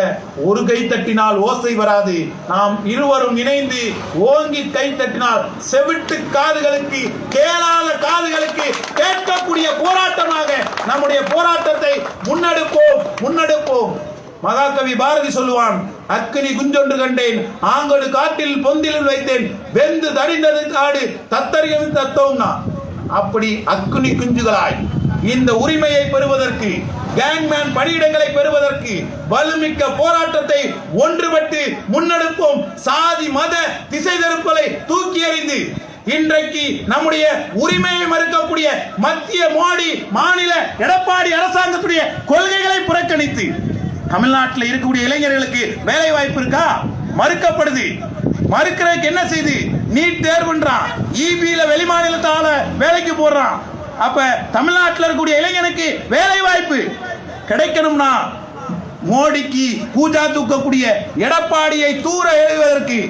ஒரு கை தட்டினால் ஓசை வராது, நாம் இருவரும் இணைந்து ஓங்கி கை தட்டினால் செவிட்டு காதுகளுக்கு, கேளாத காதுகளுக்கு கேட்கக்கூடிய போராட்டமாக நம்முடைய போராட்டத்தை முன்னெடுப்போம். மகாகவி பாரதி சொல்லுவான், அக்கினி குஞ்சொன்று கண்டேன், ஆங்கொடு காட்டில் பொந்தில் வைத்தேன், வெந்து தடிந்தது காடு தத்தறியும் தத்தோம்னா. அப்படி அக்கினி குஞ்சுகளாய் இந்த உரிமையை பெறுவதற்கு, கேங்மேன் பணியிடங்களை பெறுவதற்கு வலுமிக்க போராட்டத்தை ஒன்றுபட்டு முன்னெடுப்போம். சாதி மத திசை திருப்பலை தூக்கி எறிந்து இன்றைக்கு நம்முடைய உரிமையை மறுக்கக்கூடிய மத்திய மோடி, மாநில எடப்பாடி அரசாங்கத்துடைய கொள்கைகளை புறக்கணித்து தமிழ்நாட்டில் இருக்கக்கூடிய இளைஞர்களுக்கு வேலை வாய்ப்பு இருக்கா? மறுக்கப்படுது. மறுக்கிறதுக்கு என்ன செய்து? நீட் தேர்வுன்றான், இபில வெளிமாநிலத்தால வேலைக்கு போடுறான். அப்ப தமிழ்நாட்டில் இருக்கக்கூடிய இளைஞனுக்கு வேலை வாய்ப்பு கிடைக்கணும்னா மோடிக்கு பூஜா தூக்கக்கூடிய எடப்பாடியை தூர எழுதுவதற்கு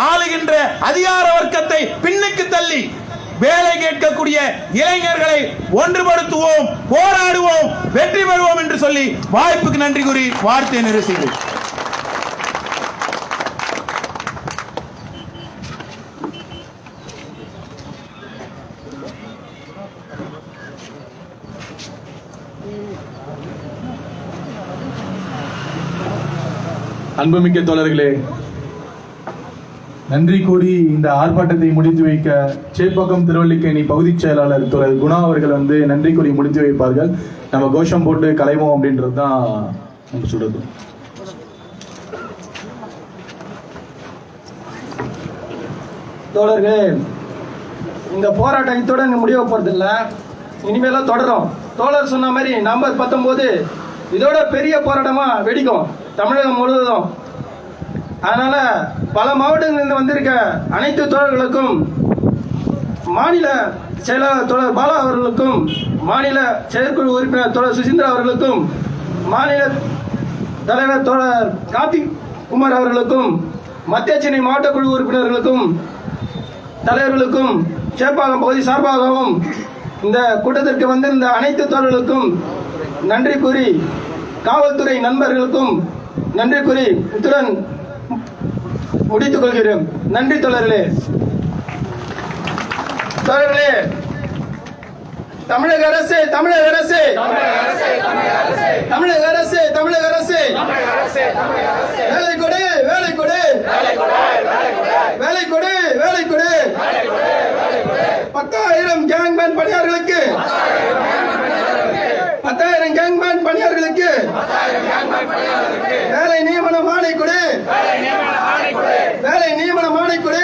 ஆளுகின்ற அதிகார வர்க்கத்தை பின்னுக்கு தள்ளி வேலை கேட்கக்கூடிய இளைஞர்களை ஒன்றுபடுத்துவோம், போராடுவோம், வெற்றி பெறுவோம் என்று சொல்லி வாய்ப்புக்கு நன்றி கூறி வார்த்தையை நிறைவு செய்கிறேன். அன்புமிக்க தோழர்களே, நன்றி கூறி இந்த ஆர்ப்பாட்டத்தை முடித்து வைக்க சேப்பாக்கம் திருவல்லிக்கேணி பகுதிச் செயலாளர் தோழர் குணா அவர்கள் நன்றி கூறி முடித்து வைப்பார்கள். நம்ம கோஷம் போட்டு கலைவோம் அப்படின்றது தான் நம்ம சொல்றது. தோழர்களே, இந்த போராட்டம் இத்துடன் முடிய போறதில்ல, இனிமேலும் தொடரும். தோழர் சொன்ன மாதிரி நவம்பர் 19 இதோட பெரிய போராட்டமா வெடிக்கும் தமிழகம் முழுவதும். அதனால பல மாவட்டங்களிலிருந்து வந்திருக்க அனைத்து தோழர்களுக்கும், மாநில செயலாளர் தோழர் பாலா அவர்களுக்கும், மாநில செயற்குழு உறுப்பினர் தோழர் சுசீந்திரா அவர்களுக்கும், மாநில தலைவர் தோழர் கார்த்திக் குமார் அவர்களுக்கும், மத்திய சென்னை மாவட்ட குழு உறுப்பினர்களுக்கும், தலைவர்களுக்கும், சேப்பாக்கம் பகுதி சார்பாகவும் இந்த கூட்டத்திற்கு வந்திருந்த அனைத்து தோழர்களுக்கும் நன்றி கூறி, காவல்துறை நண்பர்களுக்கும் நன்றி கூறி இத்துடன் முடித்துக் கொள்கிறேன். நன்றி தோழர்களே. தமிழக அரசு வேலை கொடு, வேலை கொடு, வேலை கொடு, வேலை கொடு. 10,000 கேங்மேன் பணியாளர்களுக்கு, 10,000 கேங்மேன் பணியாளர்களுக்கு வேலை நியமனம் ஆணை கொடு, வேலை நியமனம் ஆணை கொடு.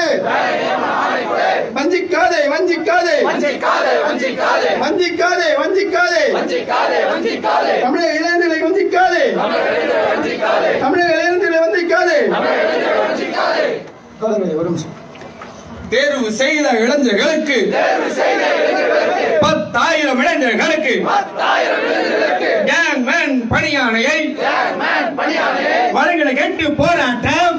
வஞ்சிக்காதே, வஞ்சிக்காதே, வஞ்சிக்காதே, வஞ்சிக்காதே. தமிழக இளைஞர்களை வஞ்சிக்காதே, தமிழக இளைஞர்களை வஞ்சிக்காதே. ஒரு நிமிஷம். தேர்வு செய்த இளைஞர்களுக்கு 10,000 இளைஞர்களுக்கு கேங்மேன் பணியாணையை வழிகளை கேட்டு போராட்டம்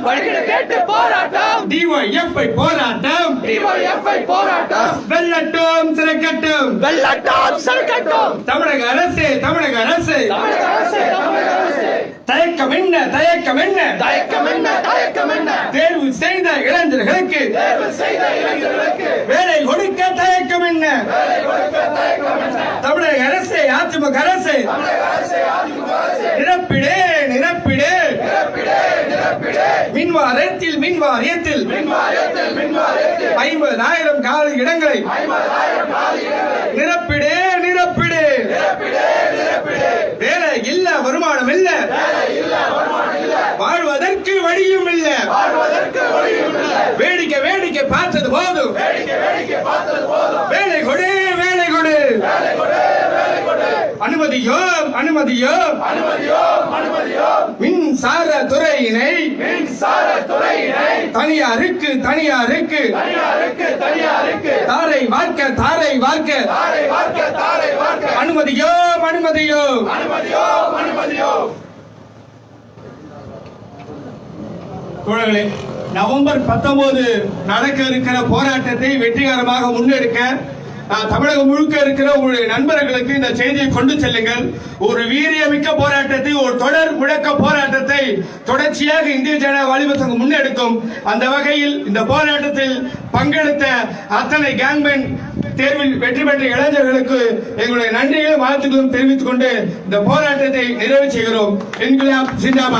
டிஒய்எஃப்ஐ போராட்டம் வெல்லட்டும் சிறக்கட்டும் தமிழக அரசு தயக்கம் என்ன தேர்வு செய்த இளைஞர்களுக்கு வேலை கொடுக்க தயக்கம் என்ன தமிழக அரசு அதிமுக அரசு நிரப்பிடு மின்வாரியத்தில் 50,000 காலி இடங்களை நிரப்பிடு வேலை இல்ல, வருமானம் இல்ல, வாழ்வதற்கு வழியும் இல்ல, வேடிக்கை பார்த்தது போதும், வேலை கொடு அனுமதியோ மின்சார துறையினை தனியாருக்கு தாரை வார்க்க அனுமதியோ தோழர்களே, நவம்பர் 19 நடக்க இருக்கிற போராட்டத்தை வெற்றிகரமாக முன்னெடுக்க தமிழகம் முழுக்க இருக்கிற உங்களுடைய நண்பர்களுக்கு இந்த செய்தியை கொண்டு செல்லுங்கள். ஒரு வீரியமிக்க போராட்டத்தை, ஒரு தொடர் முழக்க போராட்டத்தை தொடர்ச்சியாக இந்திய ஜனநாயக வாலிபர் சங்கம் முன்னெடுக்கும். அந்த வகையில் இந்த போராட்டத்தில் பங்கெடுத்த அத்தனை கேங்மேன் தேர்வில் வெற்றி பெற்ற இளைஞர்களுக்கு எங்களுடைய நன்றிகளும் வாழ்த்துக்களும் தெரிவித்துக் கொண்டு இந்த போராட்டத்தை நிறைவு செய்கிறோம். இன்குலாப் ஜிந்தாபாத்.